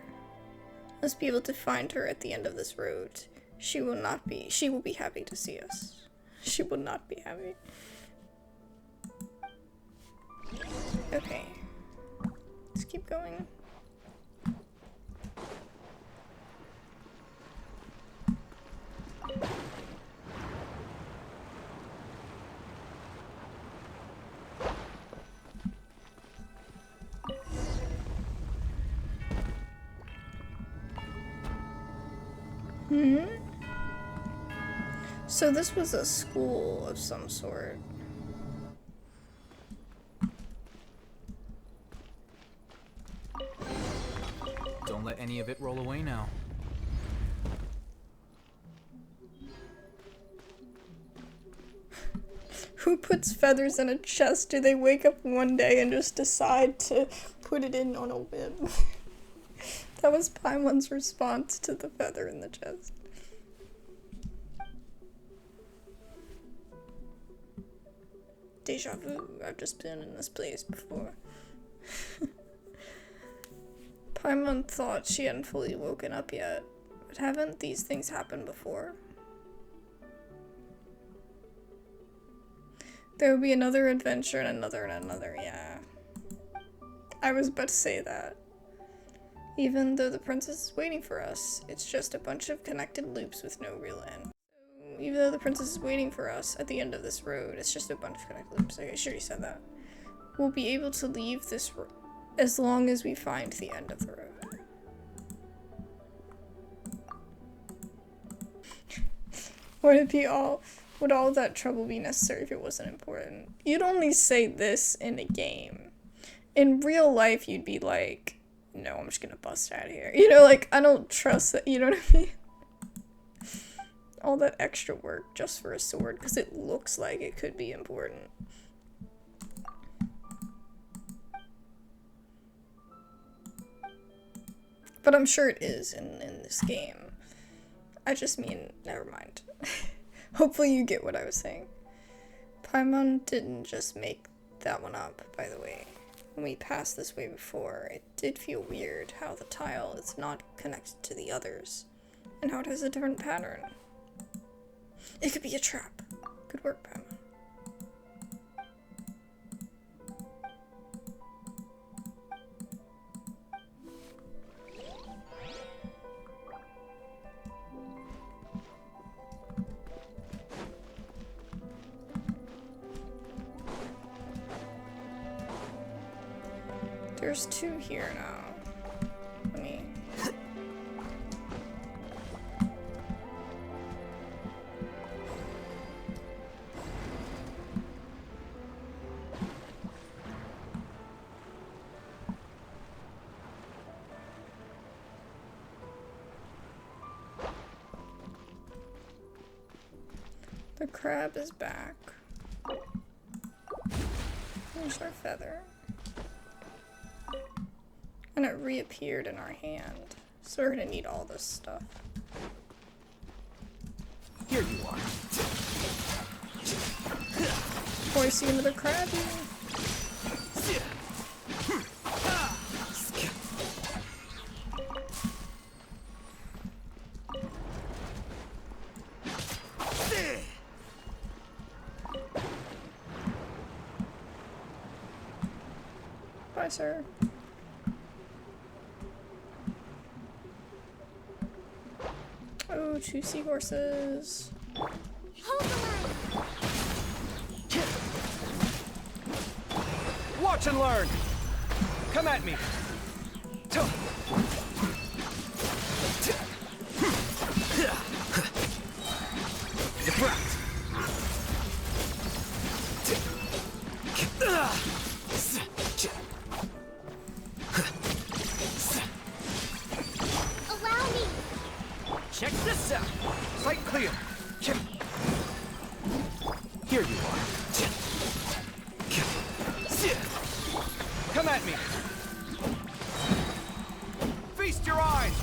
Let's be able to find her at the end of this road. She will be happy to see us. She will not be happy. Okay. Let's keep going. So this was a school of some sort. any of it roll away now. Who puts feathers in a chest? Do they wake up one day and just decide to put it in on a whim? That was Paimon's response to the feather in the chest. Deja vu, I've just been in this place before. Paimon thought she hadn't fully woken up yet, but haven't these things happened before? There will be another adventure and another, yeah. I was about to say that. Even though the princess is waiting for us, it's just a bunch of connected loops with no real end. So, even though the princess is waiting for us at the end of this road, it's just a bunch of connected loops. Okay, I sure you said that. We'll be able to leave this road as long as we find the end of the road. Would all that trouble be necessary if it wasn't important? You'd only say this in a game. In real life, you'd be like, no, I'm just gonna bust out of here. You know, like, I don't trust that, you know what I mean? All that extra work just for a sword, because it looks like it could be important. But I'm sure it is in this game. I just mean, never mind. Hopefully you get what I was saying. Paimon didn't just make that one up, by the way. When we passed this way before, it did feel weird how the tile is not connected to the others, and how it has a different pattern. It could be a trap. Good work, Paimon. There's two here now. Let me... The crab is back. There's our feather. And it reappeared in our hand. So we're gonna need all this stuff. Here you are. Boy, see another crabby. Bye, sir. Oh, 2 seahorses. Hold the line. Watch and learn. Come at me. Allow me. Check this out. Sight clear. Here you are. Come at me. Feast your eyes.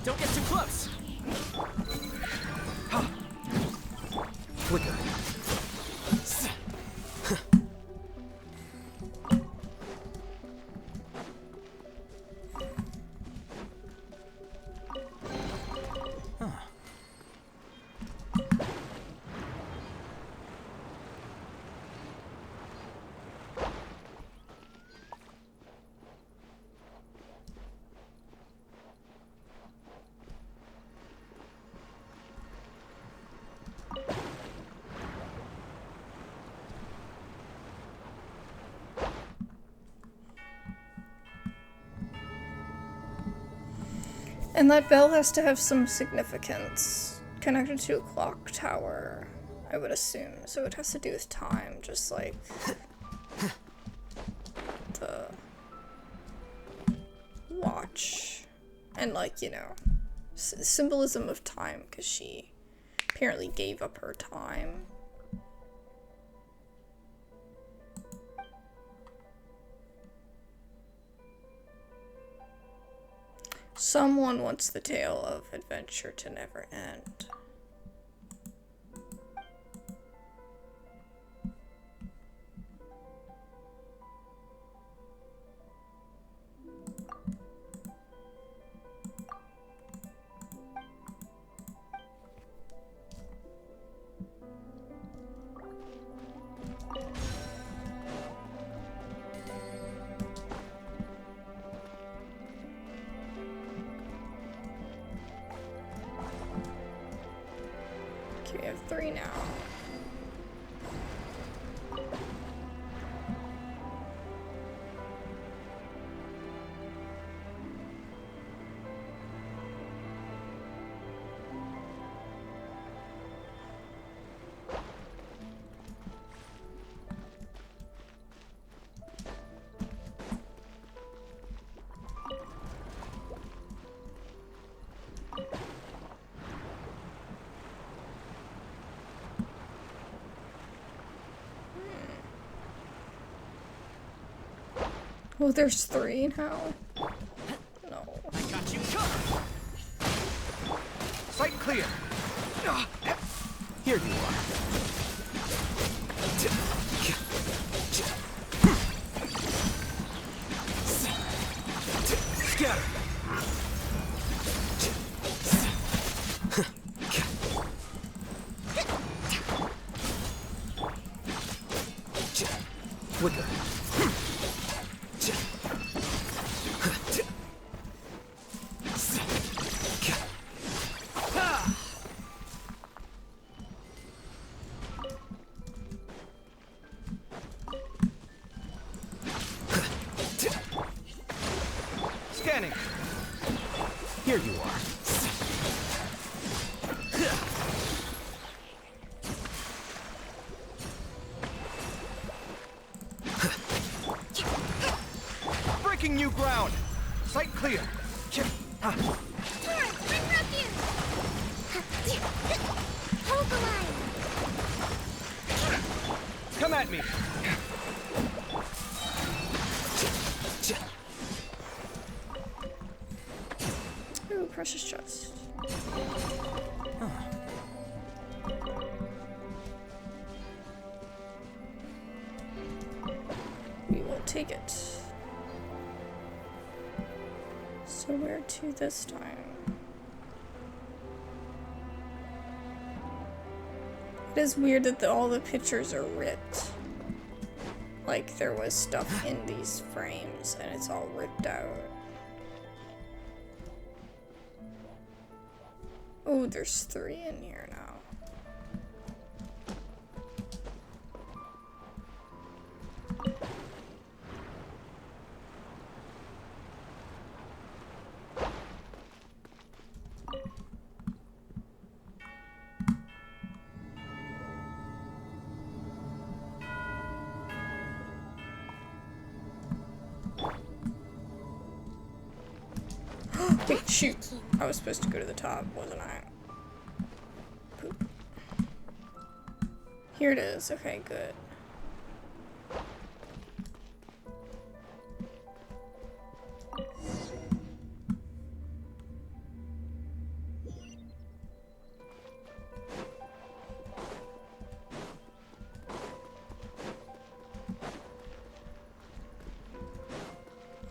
Don't get too close. Flicker. And that bell has to have some significance. Connected to a clock tower. I would assume. So it has to do with time, just like the watch. And like, you know, symbolism of time, because she apparently gave up her time. Someone wants the tale of adventure to never end. Okay, we have 3 now. Oh, there's 3 now? No. I got you covered. Sight clear. Here you are. Scatter. Wicker. Scanning. Here you are. Breaking new ground. Sight clear. Turret, interrupt you! Hold the line! Come at me. Ooh, precious chest. We will take it. So where to this time? It is weird that all the pictures are ripped. Like there was stuff in these frames and it's all ripped out. Oh, there's 3 in here now. Wait, shoot. I was supposed to go to the top, wasn't I? Poop. Here it is. Okay, good.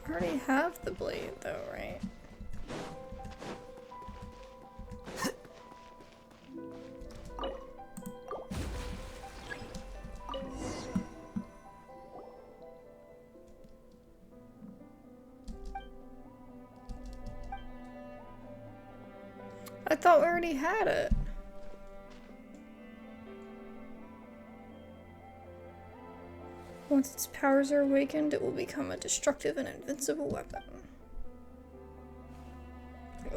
I already have the blade though, right? I thought we already had it. Once its powers are awakened, it will become a destructive and invincible weapon.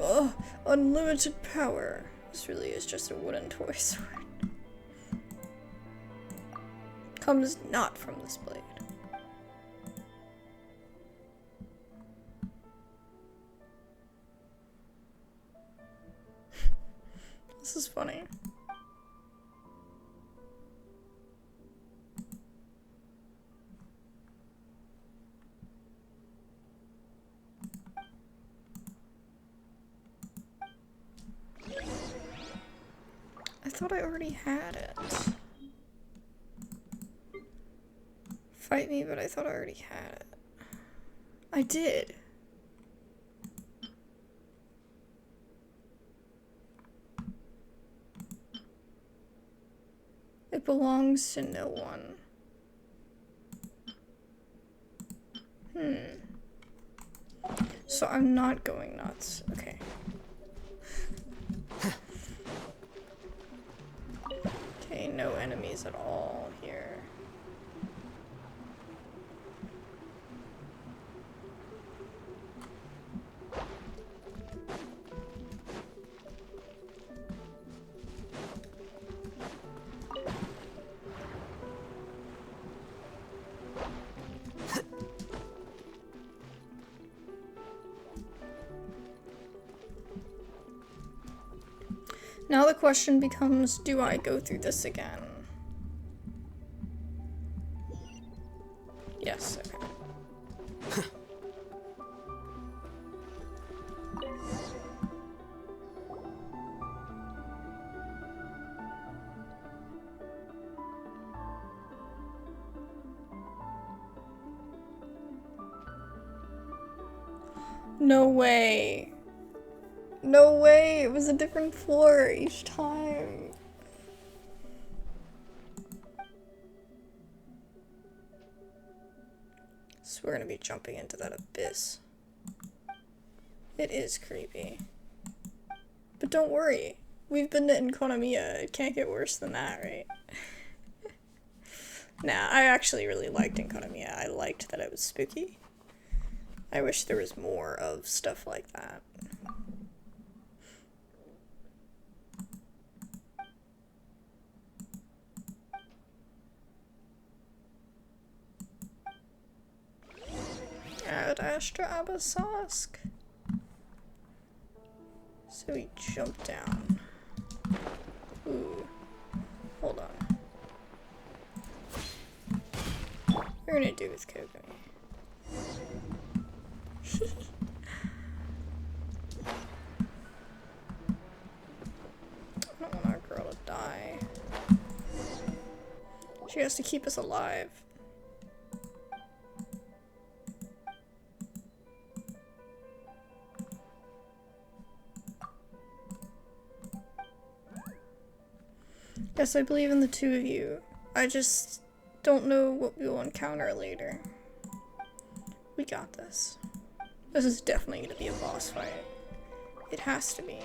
Ugh, unlimited power. This really is just a wooden toy sword. comes not from this blade. This is funny. I thought I already had it. Fight me, but I thought I already had it. I did. It belongs to no one. So I'm not going nuts. Okay. Okay, no enemies at all here. Now the question becomes, do I go through this again? Yes, okay. No way. No way, it was a different floor each time. So we're gonna be jumping into that abyss. It is creepy. But don't worry, we've been to Enkonomiya, it can't get worse than that, right? Nah, I actually really liked Enkonomiya. I liked that it was spooky. I wish there was more of stuff like that. Ad Astra Abasask. So we jump down. Ooh. Hold on. We're gonna do with Kokomi. I don't want our girl to die. She has to keep us alive. Yes, I believe in the two of you. I just don't know what we will encounter later. We got this. This is definitely going to be a boss fight. It has to be.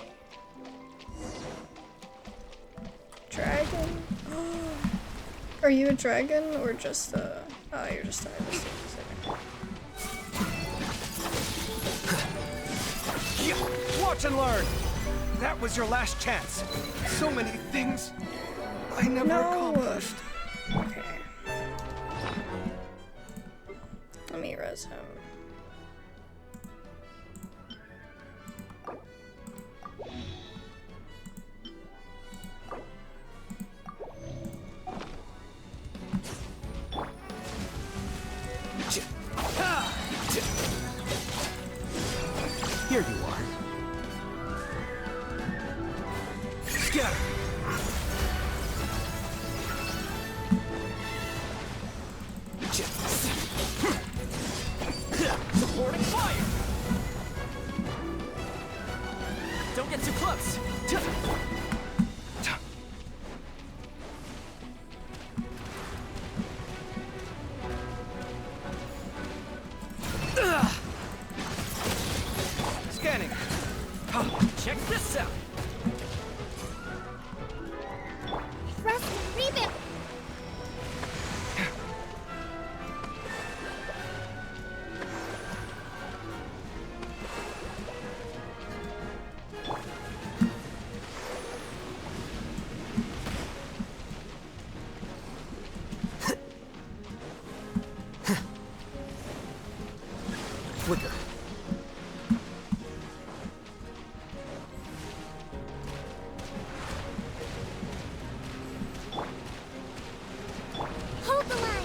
Dragon? Are you a dragon or just a... Oh, you're just a... Watch and learn! That was your last chance. So many things I never accomplished. Okay. Let me res him. Here you are. Scatter! Supporting fire! Don't get too close! Scanning. Check this out! Rest, rebuild. Flicker. Hold the line.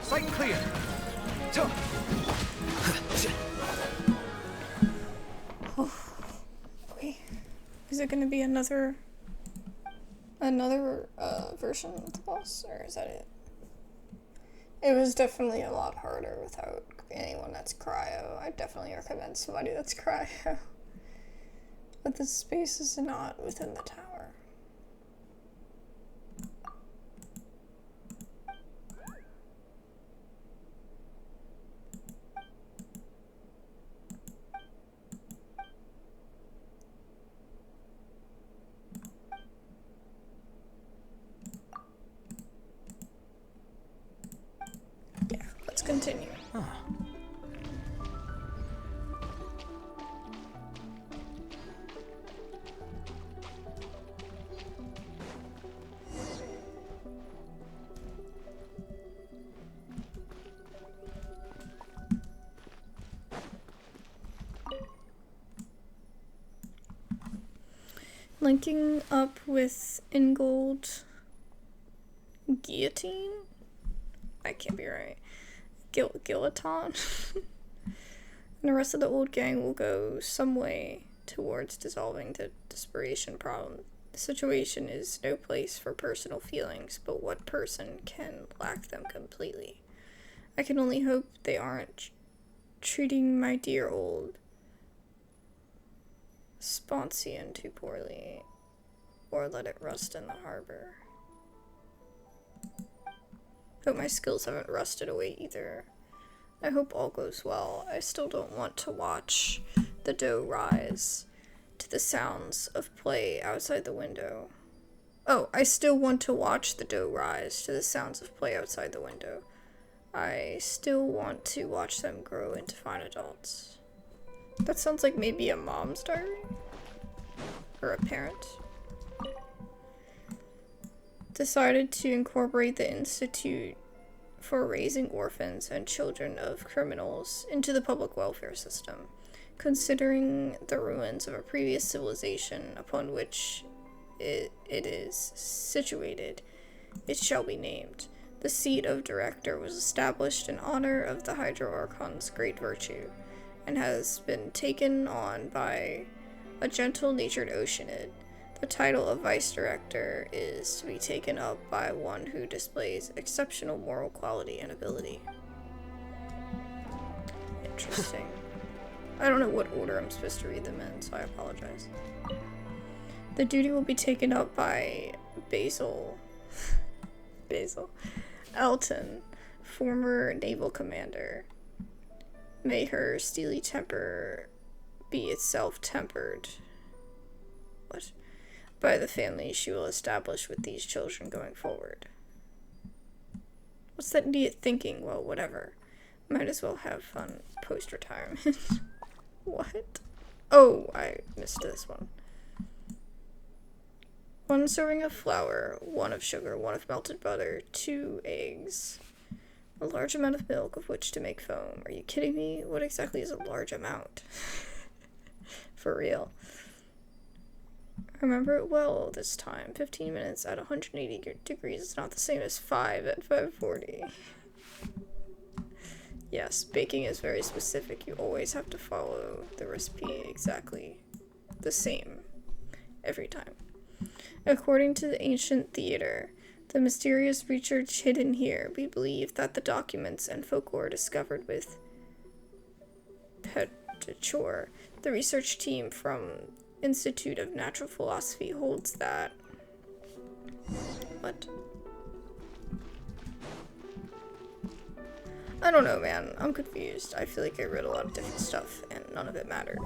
Sight clear. Okay. Is it gonna be another version of the boss, or is that it? It was definitely a lot harder without anyone that's cryo. I definitely recommend somebody that's cryo. But the space is not within the tower. Yeah, let's continue. Linking up with Ingold Guillotine? I can't be right. Guillotine? And the rest of the old gang will go some way towards dissolving the desperation problem. The situation is no place for personal feelings, but what person can lack them completely? I can only hope they aren't treating my dear old Sponsian too poorly, or let it rust in the harbor. Hope my skills haven't rusted away either. I hope all goes well. I still don't want to watch the dough rise to the sounds of play outside the window. Oh, I still want to watch the dough rise to the sounds of play outside the window. I still want to watch them grow into fine adults. That sounds like maybe a mom's diary? Or a parent? Decided to incorporate the Institute for Raising Orphans and Children of Criminals into the public welfare system, considering the ruins of a previous civilization upon which it is situated. It shall be named. The seat of director was established in honor of the Hydro Archon's great virtue, and has been taken on by a gentle-natured Oceanid. The title of vice director is to be taken up by one who displays exceptional moral quality and ability. Interesting. I don't know what order I'm supposed to read them in, so I apologize. The duty will be taken up by Basil Elton, former naval commander. May her steely temper be itself tempered. What? By the family she will establish with these children going forward. What's that idiot thinking? Well, whatever. Might as well have fun post-retirement. What? Oh, I missed this one. 1 serving of flour, 1 of sugar, 1 of melted butter, 2 eggs. A large amount of milk of which to make foam. Are you kidding me? What exactly is a large amount? For real. Remember it well this time. 15 minutes at 180 degrees is not the same as 5 at 540. Yes, baking is very specific. You always have to follow the recipe exactly the same every time. According to the ancient theater, the mysterious research hidden here, we believe that the documents and folklore discovered with Petachor, the research team from Institute of Natural Philosophy, holds that... What? I don't know, man. I'm confused. I feel like I read a lot of different stuff, and none of it mattered.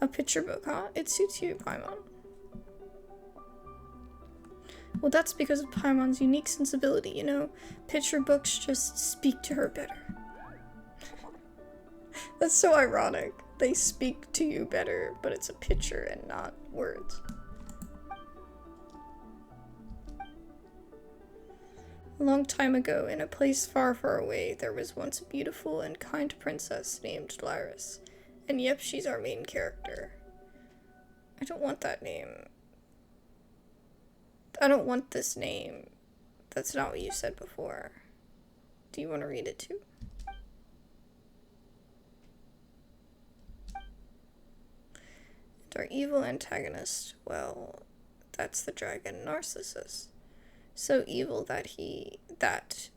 A picture book, huh? It suits you, Paimon. Well, that's because of Paimon's unique sensibility, you know? Picture books just speak to her better. That's so ironic. They speak to you better, but it's a picture and not words. A long time ago, in a place far, far away, there was once a beautiful and kind princess named Lyris. And yep, she's our main character. I don't want that name. I don't want this name. That's not what you said before. Do you want to read it too? And our evil antagonist, well, that's the dragon Narcissus. So evil is he that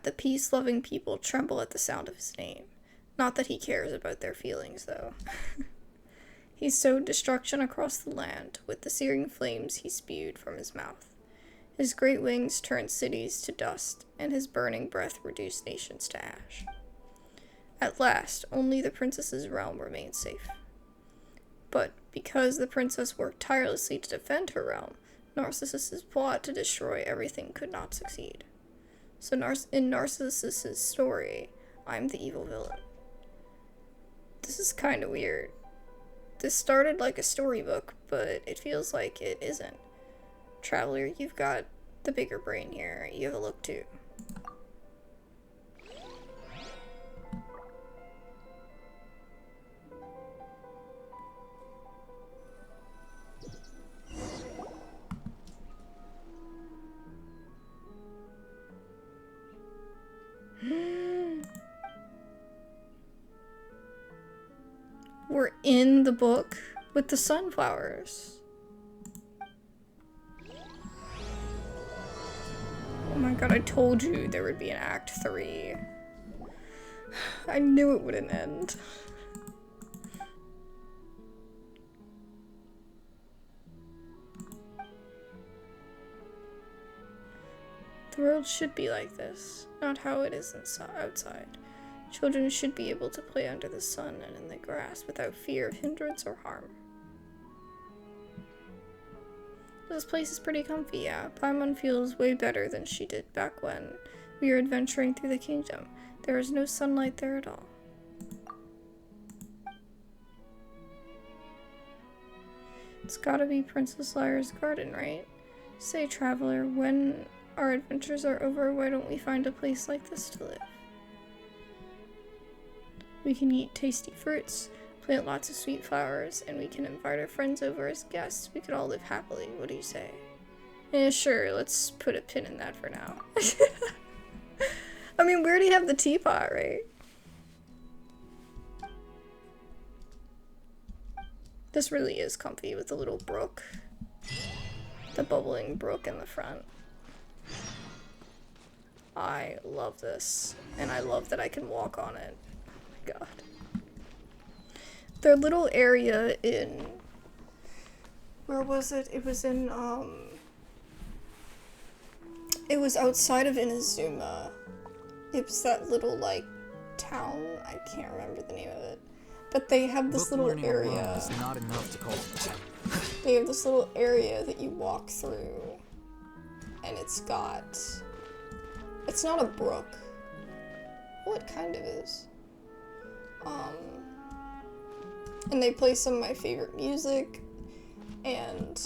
the peace-loving people tremble at the sound of his name. Not that he cares about their feelings, though. He sowed destruction across the land with the searing flames he spewed from his mouth. His great wings turned cities to dust, and his burning breath reduced nations to ash. At last, only the princess's realm remained safe. But because the princess worked tirelessly to defend her realm, Narcissus's plot to destroy everything could not succeed. So in Narcissus's story, I'm the evil villain. This is kind of weird. This started like a storybook, but it feels like it isn't. Traveler, you've got the bigger brain here. You have a look too. We're in the book with the sunflowers. Oh my god, I told you there would be an Act 3. I knew it wouldn't end. The world should be like this, not how it is outside. Children should be able to play under the sun and in the grass without fear of hindrance or harm. This place is pretty comfy, yeah. Paimon feels way better than she did back when we were adventuring through the kingdom. There is no sunlight there at all. It's gotta be Princess Lyra's garden, right? Say, traveler, when our adventures are over, why don't we find a place like this to live? We can eat tasty fruits, plant lots of sweet flowers, and we can invite our friends over as guests. We could all live happily. What do you say? Yeah, sure, let's put a pin in that for now. I mean, we already have the teapot, right? This really is comfy with the little brook. The bubbling brook in the front. I love this, and I love that I can walk on it. God. Their little area in... Where was it? It was in, it was outside of Inazuma. It was that little, like, town. I can't remember the name of it. But they have this little area. Is not enough to call. They have this little area that you walk through. And it's got... It's not a brook. Well, it kind of is. And they play some of my favorite music, and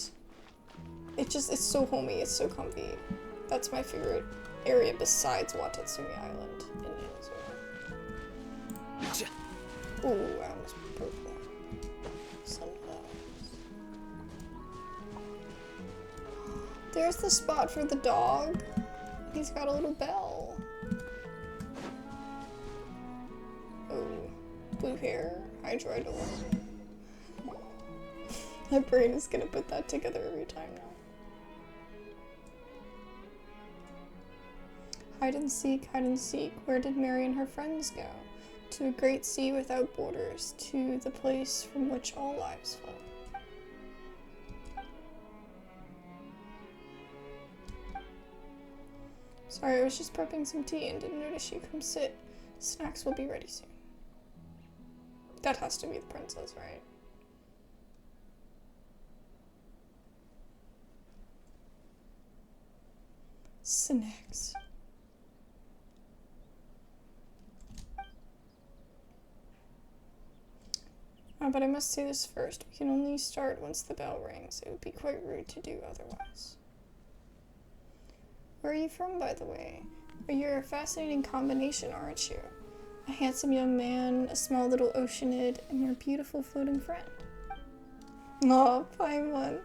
it's so homey, it's so comfy. That's my favorite area besides Watatsumi Island in Inazuma. Ooh, I almost broke that. Sunflowers. There's the spot for the dog. He's got a little bell. Oh. Blue hair, Hydroidal. My brain is gonna put that together every time now. Hide and seek, where did Mary and her friends go? To a great sea without borders, to the place from which all lives flow. Sorry, I was just prepping some tea and didn't notice you. Come sit. Snacks will be ready soon. That has to be the princess, right? Snacks. But I must say this first. We can only start once the bell rings. It would be quite rude to do otherwise. Where are you from, by the way? You're a fascinating combination, aren't you? A handsome young man, a small little oceanid, and your beautiful floating friend. Aw, Paimon.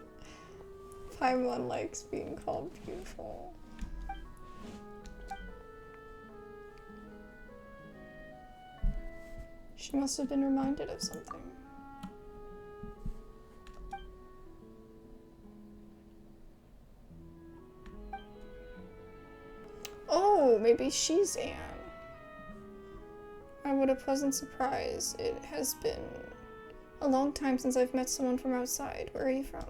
Paimon likes being called beautiful. She must have been reminded of something. Oh, maybe she's Anne. What a pleasant surprise. It has been a long time since I've met someone from outside. Where are you from?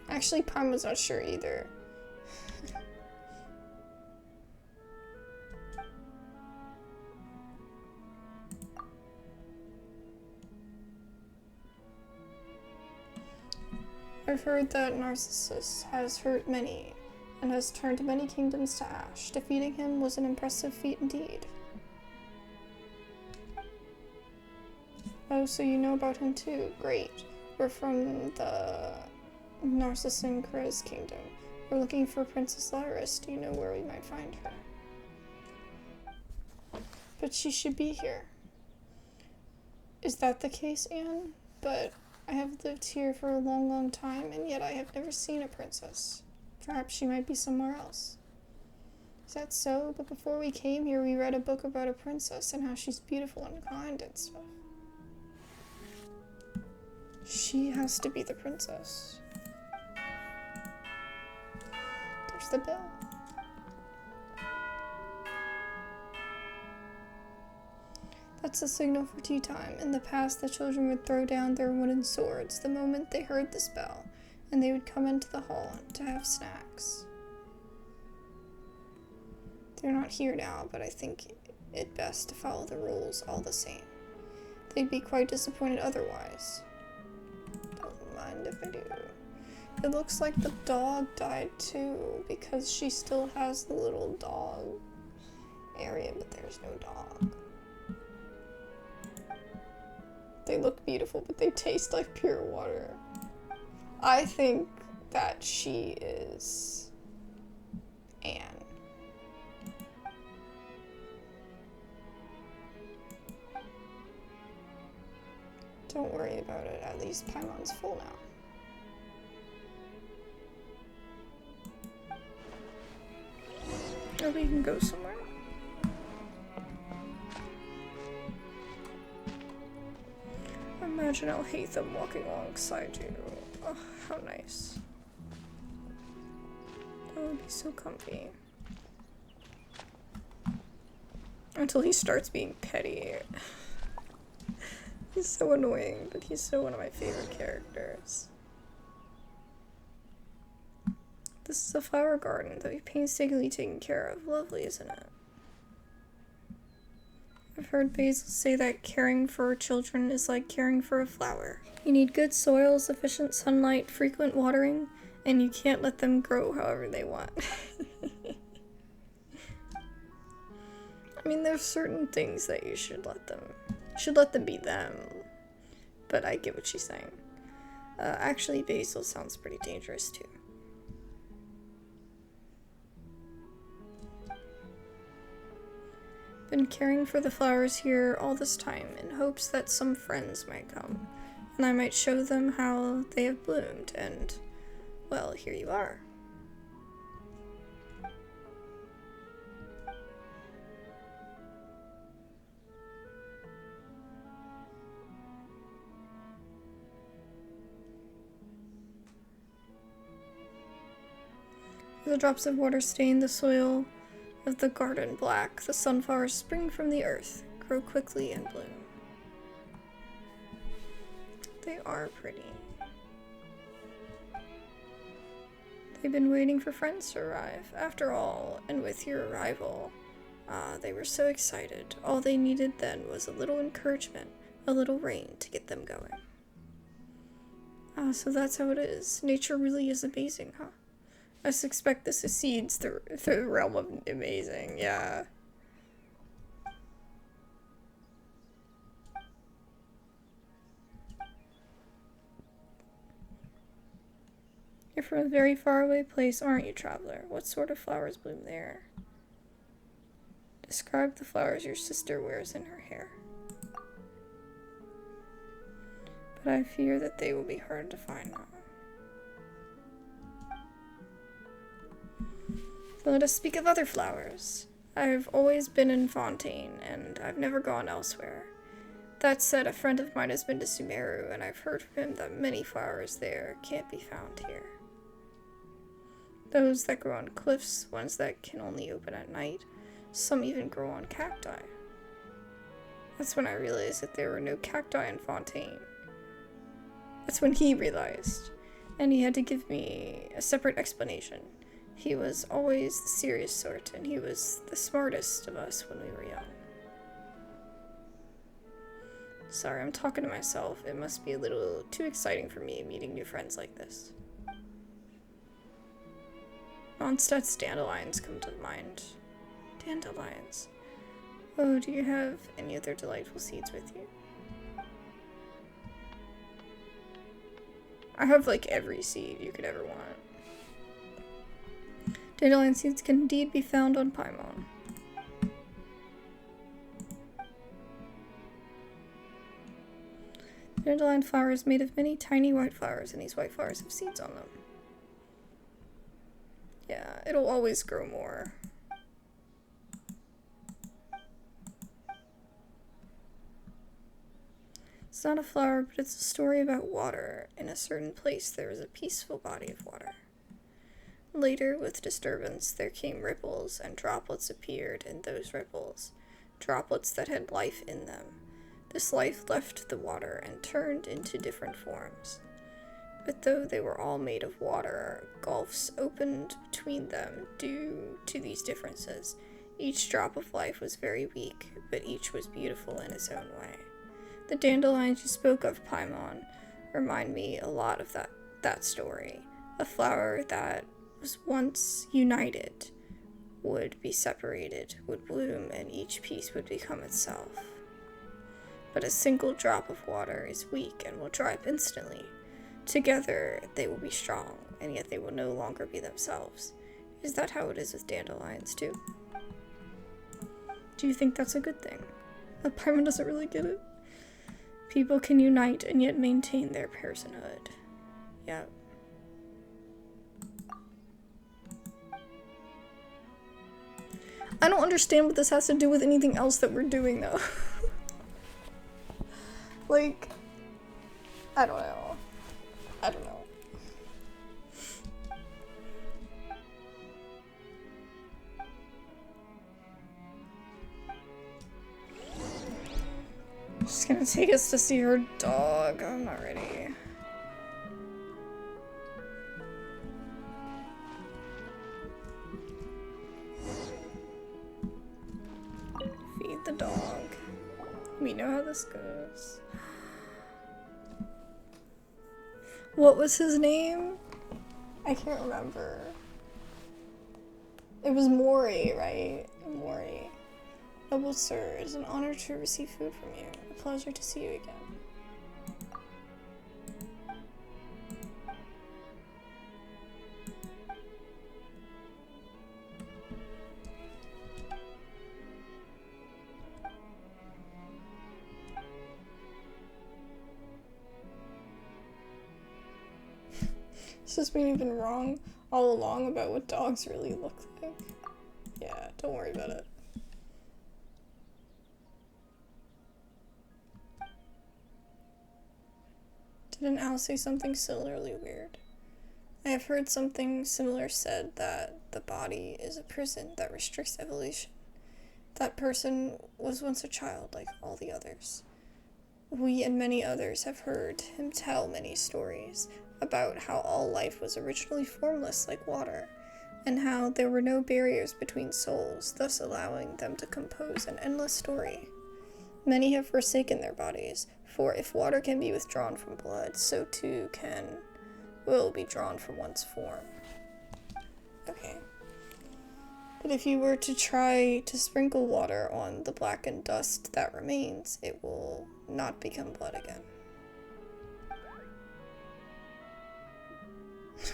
Actually, Paimon's not sure either. I've heard that Narcissus has hurt many, and has turned many kingdoms to ash. Defeating him was an impressive feat indeed. Oh, so you know about him too. Great. We're from the Narzissenkreuz kingdom. We're looking for Princess Lyris. Do you know where we might find her? But she should be here. Is that the case, Anne? But I have lived here for a long, long time, and yet I have never seen a princess. Perhaps she might be somewhere else. Is that so? But before we came here, we read a book about a princess and how she's beautiful and kind and stuff. She has to be the princess. There's the bell. That's the signal for tea time. In the past, the children would throw down their wooden swords the moment they heard this bell, and they would come into the hall to have snacks. They're not here now, but I think it best to follow the rules all the same. They'd be quite disappointed otherwise. Don't mind if I do. It looks like the dog died too, because she still has the little dog area, but there's no dog. They look beautiful, but they taste like pure water. I think that she is Anne. Don't worry about it, at least Paimon's full now. Or we can go somewhere. Imagine I'll hate them walking alongside you. Oh, how nice. That would be so comfy. Until he starts being petty. He's so annoying, but he's still one of my favorite characters. This is a flower garden that we've painstakingly taken care of. Lovely, isn't it? I've heard Basil say that caring for children is like caring for a flower. You need good soil, sufficient sunlight, frequent watering, and you can't let them grow however they want. I mean, there's certain things that you should let them be them. But I get what she's saying. Actually, Basil sounds pretty dangerous too. Been caring for the flowers here all this time in hopes that some friends might come, and I might show them how they have bloomed, and, well, here you are. The drops of water stain the soil of the garden black. The sunflowers spring from the earth, grow quickly and bloom. They are pretty. They've been waiting for friends to arrive. After all, and with your arrival, Ah, they were so excited. All they needed then was a little encouragement, a little rain to get them going. Ah, so that's how it is. Nature really is amazing, huh? I suspect this succeeds through the realm of amazing, yeah. You're from a very faraway place, aren't you, traveler? What sort of flowers bloom there? Describe the flowers your sister wears in her hair. But I fear that they will be hard to find now. So let us speak of other flowers. I've always been in Fontaine, and I've never gone elsewhere. That said, a friend of mine has been to Sumeru, and I've heard from him that many flowers there can't be found here. Those that grow on cliffs, ones that can only open at night, some even grow on cacti. That's when I realized that there were no cacti in Fontaine. That's when he realized, and he had to give me a separate explanation. He was always the serious sort, and he was the smartest of us when we were young. Sorry, I'm talking to myself. It must be a little too exciting for me meeting new friends like this. Mondstadt's dandelions come to mind. Dandelions. Oh, do you have any other delightful seeds with you? I have like every seed you could ever want. Dandelion seeds can indeed be found on Paimon. Dandelion flower is made of many tiny white flowers, and these white flowers have seeds on them. Yeah, it'll always grow more. It's not a flower, but it's a story about water. In a certain place, there was a peaceful body of water. Later, with disturbance, there came ripples, and droplets appeared in those ripples, droplets that had life in them. This life left the water and turned into different forms. But though they were all made of water, gulfs opened between them due to these differences. Each drop of life was very weak, but each was beautiful in its own way. The dandelions you spoke of, Paimon, remind me a lot of that story. A flower that was once united would be separated, would bloom, and each piece would become itself. But a single drop of water is weak and will dry up instantly. Together, they will be strong, and yet they will no longer be themselves. Is that how it is with dandelions, too? Do you think that's a good thing? Paimon doesn't really get it. People can unite and yet maintain their personhood. Yep. I don't understand what this has to do with anything else that we're doing, though. Like, I don't know. I don't know. She's gonna take us to see her dog. I'm not ready. Feed the dog. We know how this goes. What was his name? I can't remember. It was Mori, right? Mori. Noble sir, it is an honor to receive food from you. A pleasure to see you again. It's just been even wrong all along about what dogs really look like. Yeah, don't worry about it. Didn't Al say something similarly weird? I have heard something similar said, that the body is a prison that restricts evolution. That person was once a child like all the others. We and many others have heard him tell many stories about how all life was originally formless like water. and how there were no barriers between souls, thus allowing them to compose an endless story. Many have forsaken their bodies, for if water can be withdrawn from blood, so too will be drawn from one's form. Okay. But if you were to try to sprinkle water on the blackened dust that remains, it will not become blood again.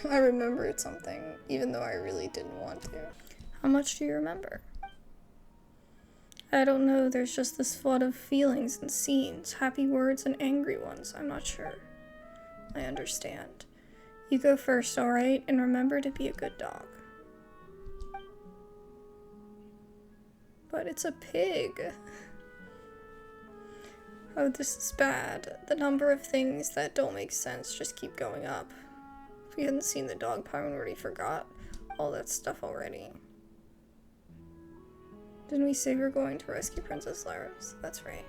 I remembered something, even though I really didn't want to. How much do you remember? I don't know, there's just this flood of feelings and scenes, happy words and angry ones, I'm not sure. I understand. You go first, alright? And remember to be a good dog. But it's a pig. Oh, this is bad. The number of things that don't make sense just keep going up. If we hadn't seen the dog, Paimon already forgot all that stuff already. Didn't we say we're going to rescue Princess Laris? That's right.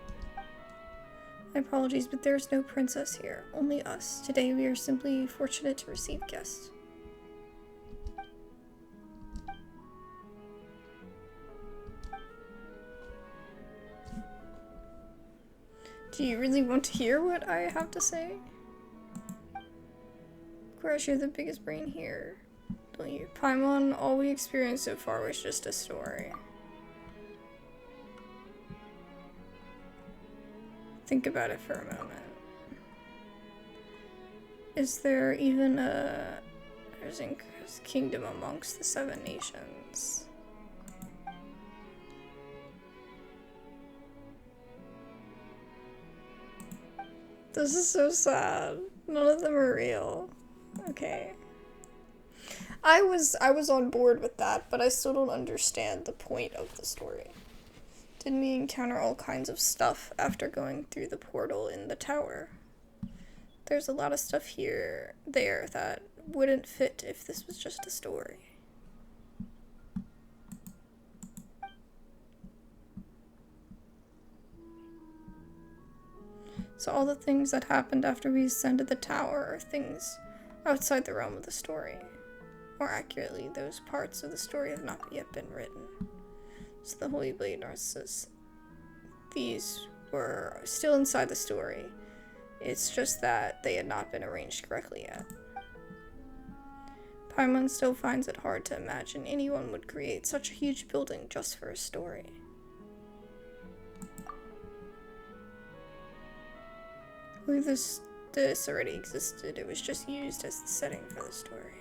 My apologies, but there's no princess here. Only us. Today we are simply fortunate to receive guests. Do you really want to hear what I have to say? Of course, you're the biggest brain here, don't you? Paimon, all we experienced so far was just a story. Think about it for a moment. Is there even a Narzissenkreuz kingdom amongst the 7 nations? This is so sad. None of them are real. Okay. I was on board with that, but I still don't understand the point of the story. Didn't we encounter all kinds of stuff after going through the portal in the tower? There's a lot of stuff there that wouldn't fit if this was just a story. So all the things that happened after we ascended the tower are things outside the realm of the story. More accurately, those parts of the story have not yet been written. So the Holy Blade Narcissus, these were still inside the story. It's just that they had not been arranged correctly yet. Paimon still finds it hard to imagine anyone would create such a huge building just for a story. I believe this already existed, it was just used as the setting for the story.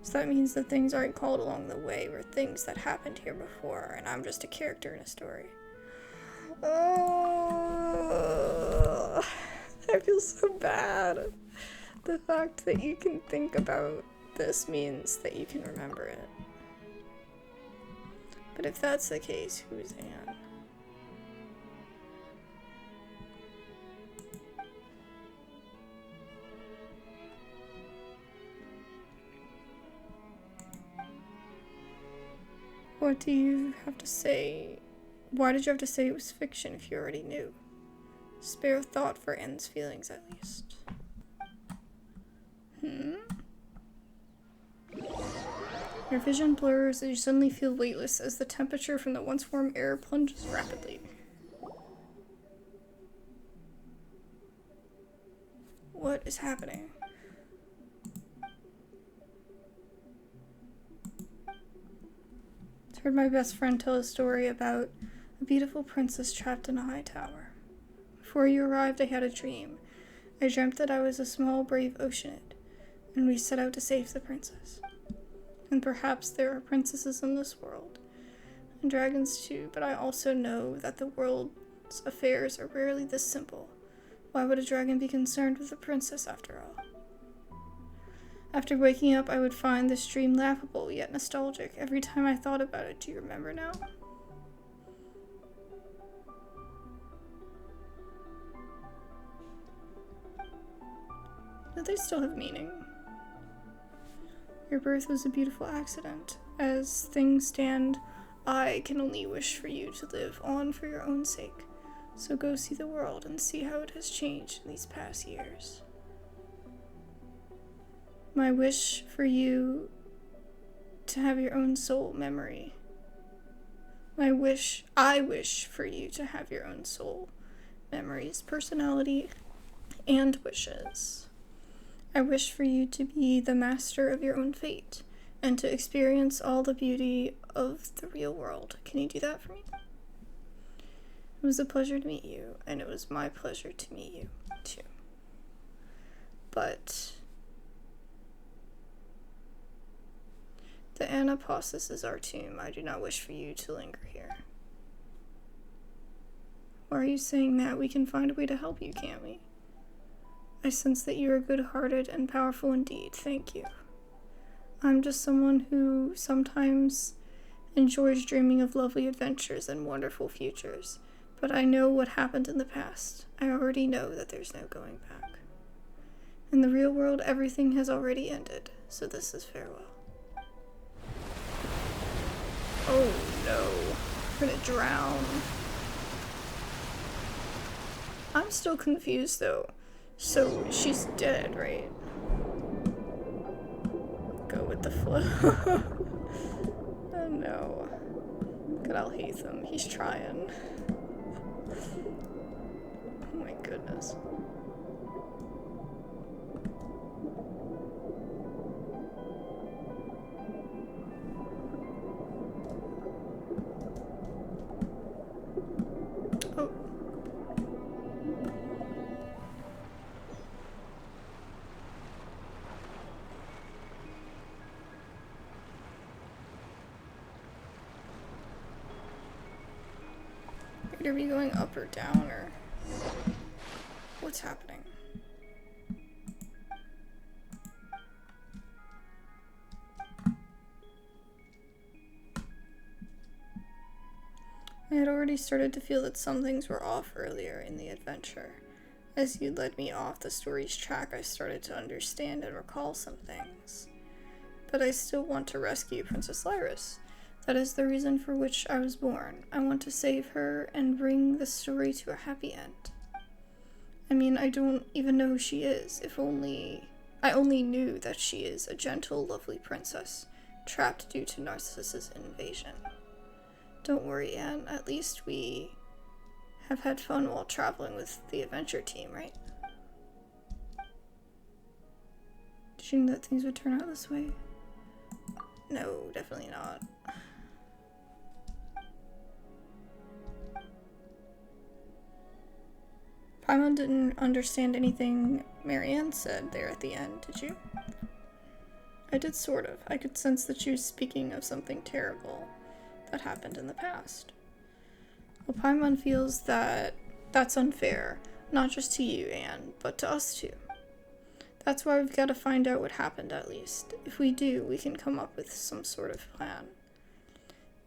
So that means the things I recalled along the way were things that happened here before, and I'm just a character in a story. Oh, I feel so bad. The fact that you can think about this means that you can remember it. But if that's the case, who's Anne? What do you have to say? Why did you have to say it was fiction if you already knew? Spare a thought for Anne's feelings, at least. Your vision blurs as you suddenly feel weightless as the temperature from the once warm air plunges rapidly. What is happening? I heard my best friend tell a story about a beautiful princess trapped in a high tower. Before you arrived, I had a dream. I dreamt that I was a small, brave Oceanid, and we set out to save the princess. And perhaps there are princesses in this world, and dragons too, but I also know that the world's affairs are rarely this simple. Why would a dragon be concerned with a princess after all? After waking up, I would find this dream laughable, yet nostalgic. Every time I thought about it, do you remember now? Do they still have meaning? Your birth was a beautiful accident. As things stand, I can only wish for you to live on for your own sake. So go see the world and see how it has changed in these past years. My wish for you to have your own soul memory. I wish for you to have your own soul memories, personality, and wishes. I wish for you to be the master of your own fate and to experience all the beauty of the real world. Can you do that for me? It was a pleasure to meet you, and it was my pleasure to meet you, too. But the Anapausis is our tomb. I do not wish for you to linger here. Why are you saying that? We can find a way to help you, can't we? I sense that you are good-hearted and powerful indeed. Thank you. I'm just someone who sometimes enjoys dreaming of lovely adventures and wonderful futures, but I know what happened in the past. I already know that there's no going back. In the real world, everything has already ended, so this is farewell. Oh no, we're gonna drown. I'm still confused though. So she's dead, right? Go with the flow. Oh no. God, I'll hate him. He's trying. Oh my goodness. Oh. Are we going up or down, or what's happening? I had already started to feel that some things were off earlier in the adventure. As you led me off the story's track, I started to understand and recall some things. But I still want to rescue Princess Lyris. That is the reason for which I was born. I want to save her and bring the story to a happy end. I mean, I don't even know who she is. I only knew that she is a gentle, lovely princess, trapped due to Narcissus' invasion. Don't worry, Anne. At least we have had fun while traveling with the adventure team, right? Did you know that things would turn out this way? No, definitely not. Paimon didn't understand anything Marianne said there at the end, did you? I did, sort of. I could sense that she was speaking of something terrible that happened in the past. Well, Paimon feels that that's unfair, not just to you, Anne, but to us too. That's why we've got to find out what happened, at least. If we do, we can come up with some sort of plan.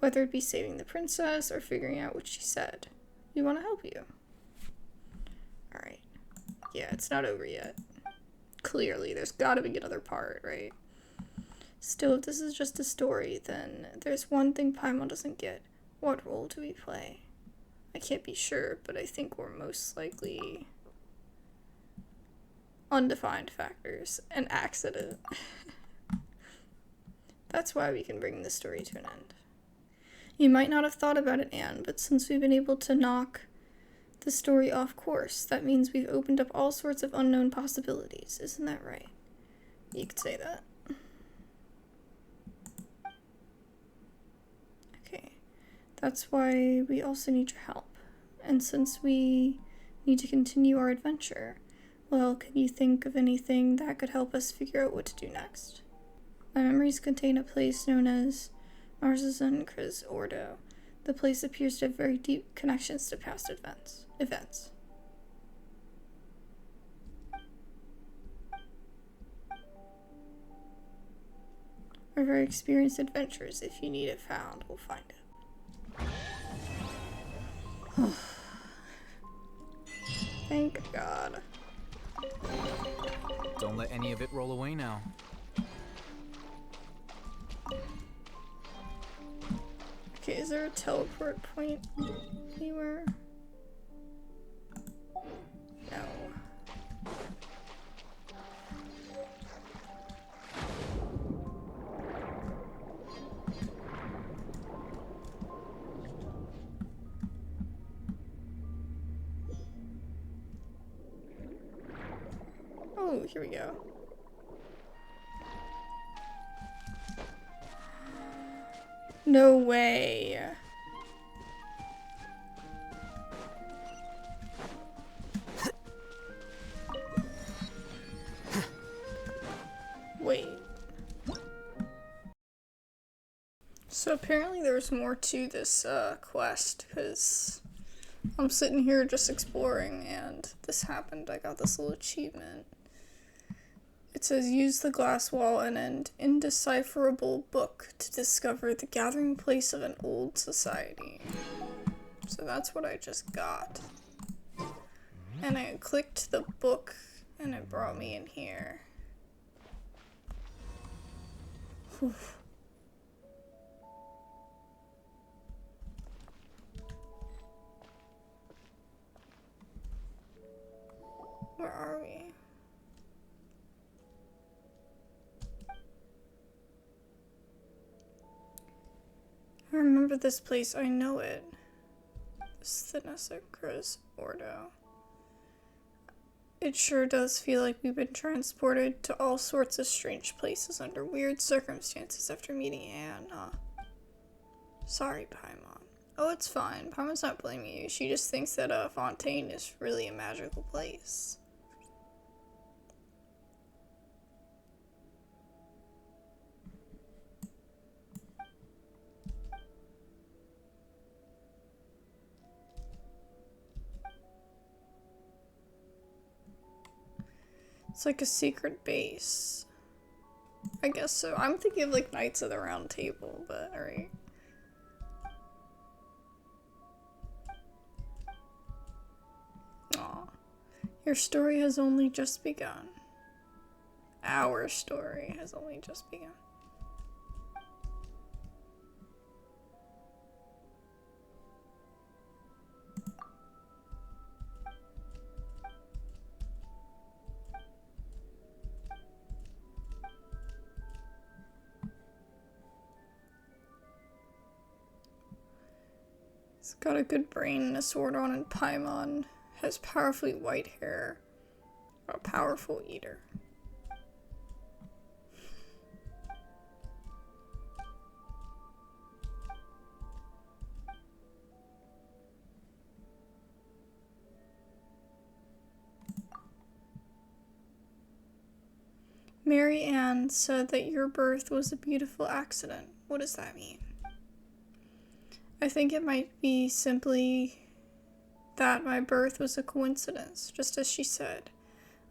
Whether it be saving the princess or figuring out what she said. We want to help you. Alright. Yeah, it's not over yet. Clearly, there's gotta be another part, right? Still, if this is just a story, then there's one thing Paimon doesn't get. What role do we play? I can't be sure, but I think we're most likely undefined factors, an accident. That's why we can bring this story to an end. You might not have thought about it, Anne, but since we've been able to knock the story off course, that means we've opened up all sorts of unknown possibilities. Isn't that right? You could say that. Okay. That's why we also need your help. And since we need to continue our adventure, well, can you think of anything that could help us figure out what to do next? My memories contain a place known as Narzissenkreuz Ordo. The place appears to have very deep connections to past events. We're very experienced adventurers. If you need it found, we'll find it. Thank God. Don't let any of it roll away now. Okay, is there a teleport point anywhere? No. Ooh, here we go. No way. Wait. So apparently there's more to this quest, because I'm sitting here just exploring and this happened. I got this little achievement. It says use the glass wall and an indecipherable book to discover the gathering place of an old society. So that's what I just got. And I clicked the book and it brought me in here. Whew. Where are we? I remember this place, I know it. This is the Narzissenkreuz Ordo. It sure does feel like we've been transported to all sorts of strange places under weird circumstances after meeting Anne, huh? Sorry, Paimon. Oh, it's fine. Paimon's not blaming you. She just thinks that Fontaine is really a magical place. It's like a secret base. I guess so. I'm thinking of like Knights of the Round Table, but alright. Aw. Your story has only just begun. Our story has only just begun. It's got a good brain and a sword on, and Paimon has powerfully white hair. A powerful eater. Mary Ann said that your birth was a beautiful accident. What does that mean? I think it might be simply that my birth was a coincidence, just as she said.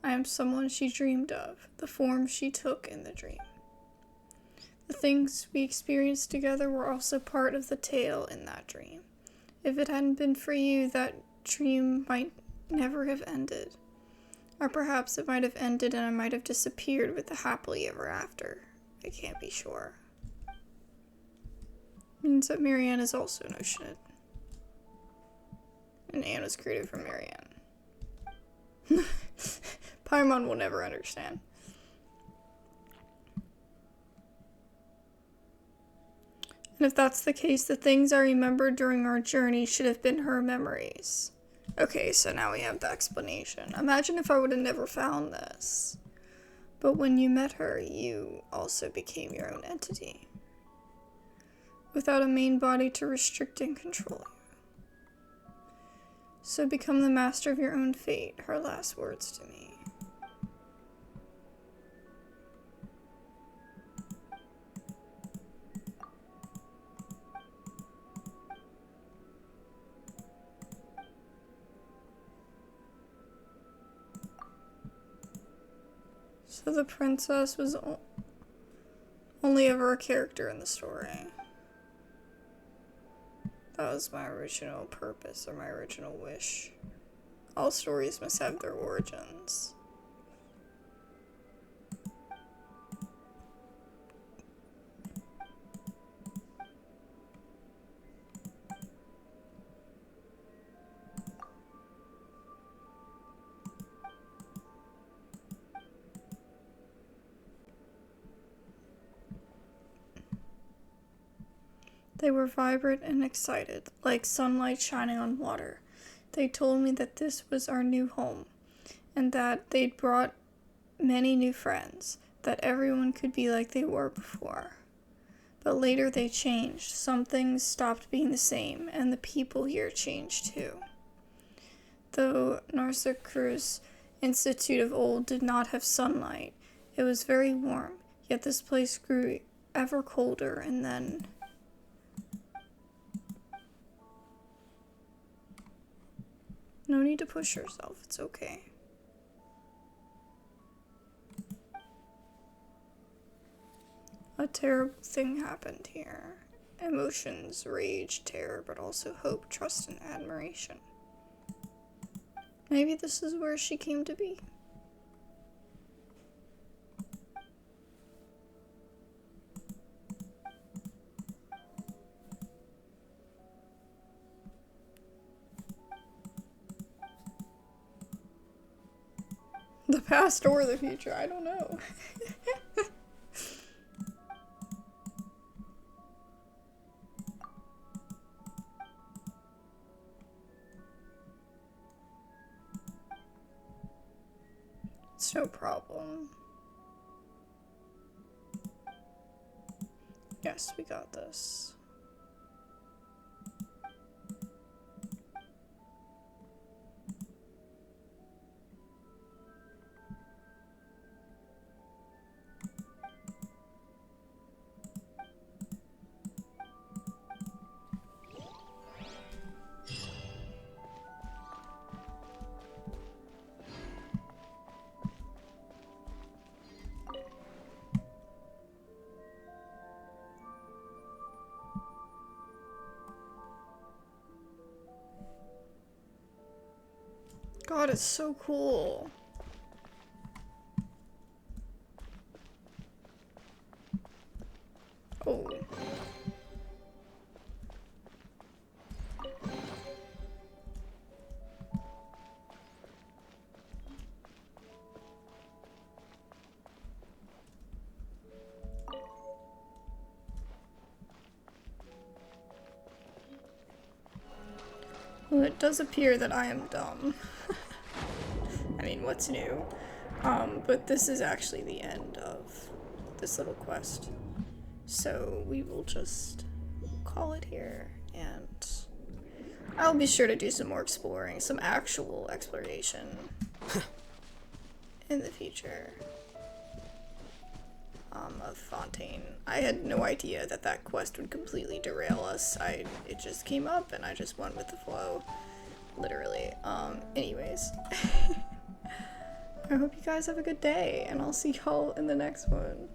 I am someone she dreamed of, the form she took in the dream. The things we experienced together were also part of the tale in that dream. If it hadn't been for you, that dream might never have ended. Or perhaps it might have ended and I might have disappeared with the happily ever after. I can't be sure. Means that Marianne is also an Oceanid. And Anne was created from Marianne. Paimon will never understand. And if that's the case, the things I remembered during our journey should have been her memories. Okay, so now we have the explanation. Imagine if I would have never found this. But when you met her, you also became your own entity. Without a main body to restrict and control you. So become the master of your own fate, her last words to me. So the princess was only ever a character in the story. That was my original purpose, or my original wish. All stories must have their origins. They were vibrant and excited, like sunlight shining on water. They told me that this was our new home, and that they'd brought many new friends, that everyone could be like they were before. But later they changed. Some things stopped being the same, and the people here changed too. Though Narzissenkreuz Institute of old did not have sunlight, it was very warm, yet this place grew ever colder, and then... No need to push yourself, it's okay. A terrible thing happened here. Emotions, rage, terror, but also hope, trust, and admiration. Maybe this is where she came to be. The past or the future, I don't know. It's no problem. Yes, we got this. God, it's so cool. Oh. Well, it does appear that I am dumb. I mean, what's new? But this is actually the end of this little quest. So we will just call it here, and I'll be sure to do some more exploring, some actual exploration in the future of Fontaine. I had no idea that that quest would completely derail us. It just came up and I just went with the flow, literally. Anyways. I hope you guys have a good day, and I'll see y'all in the next one.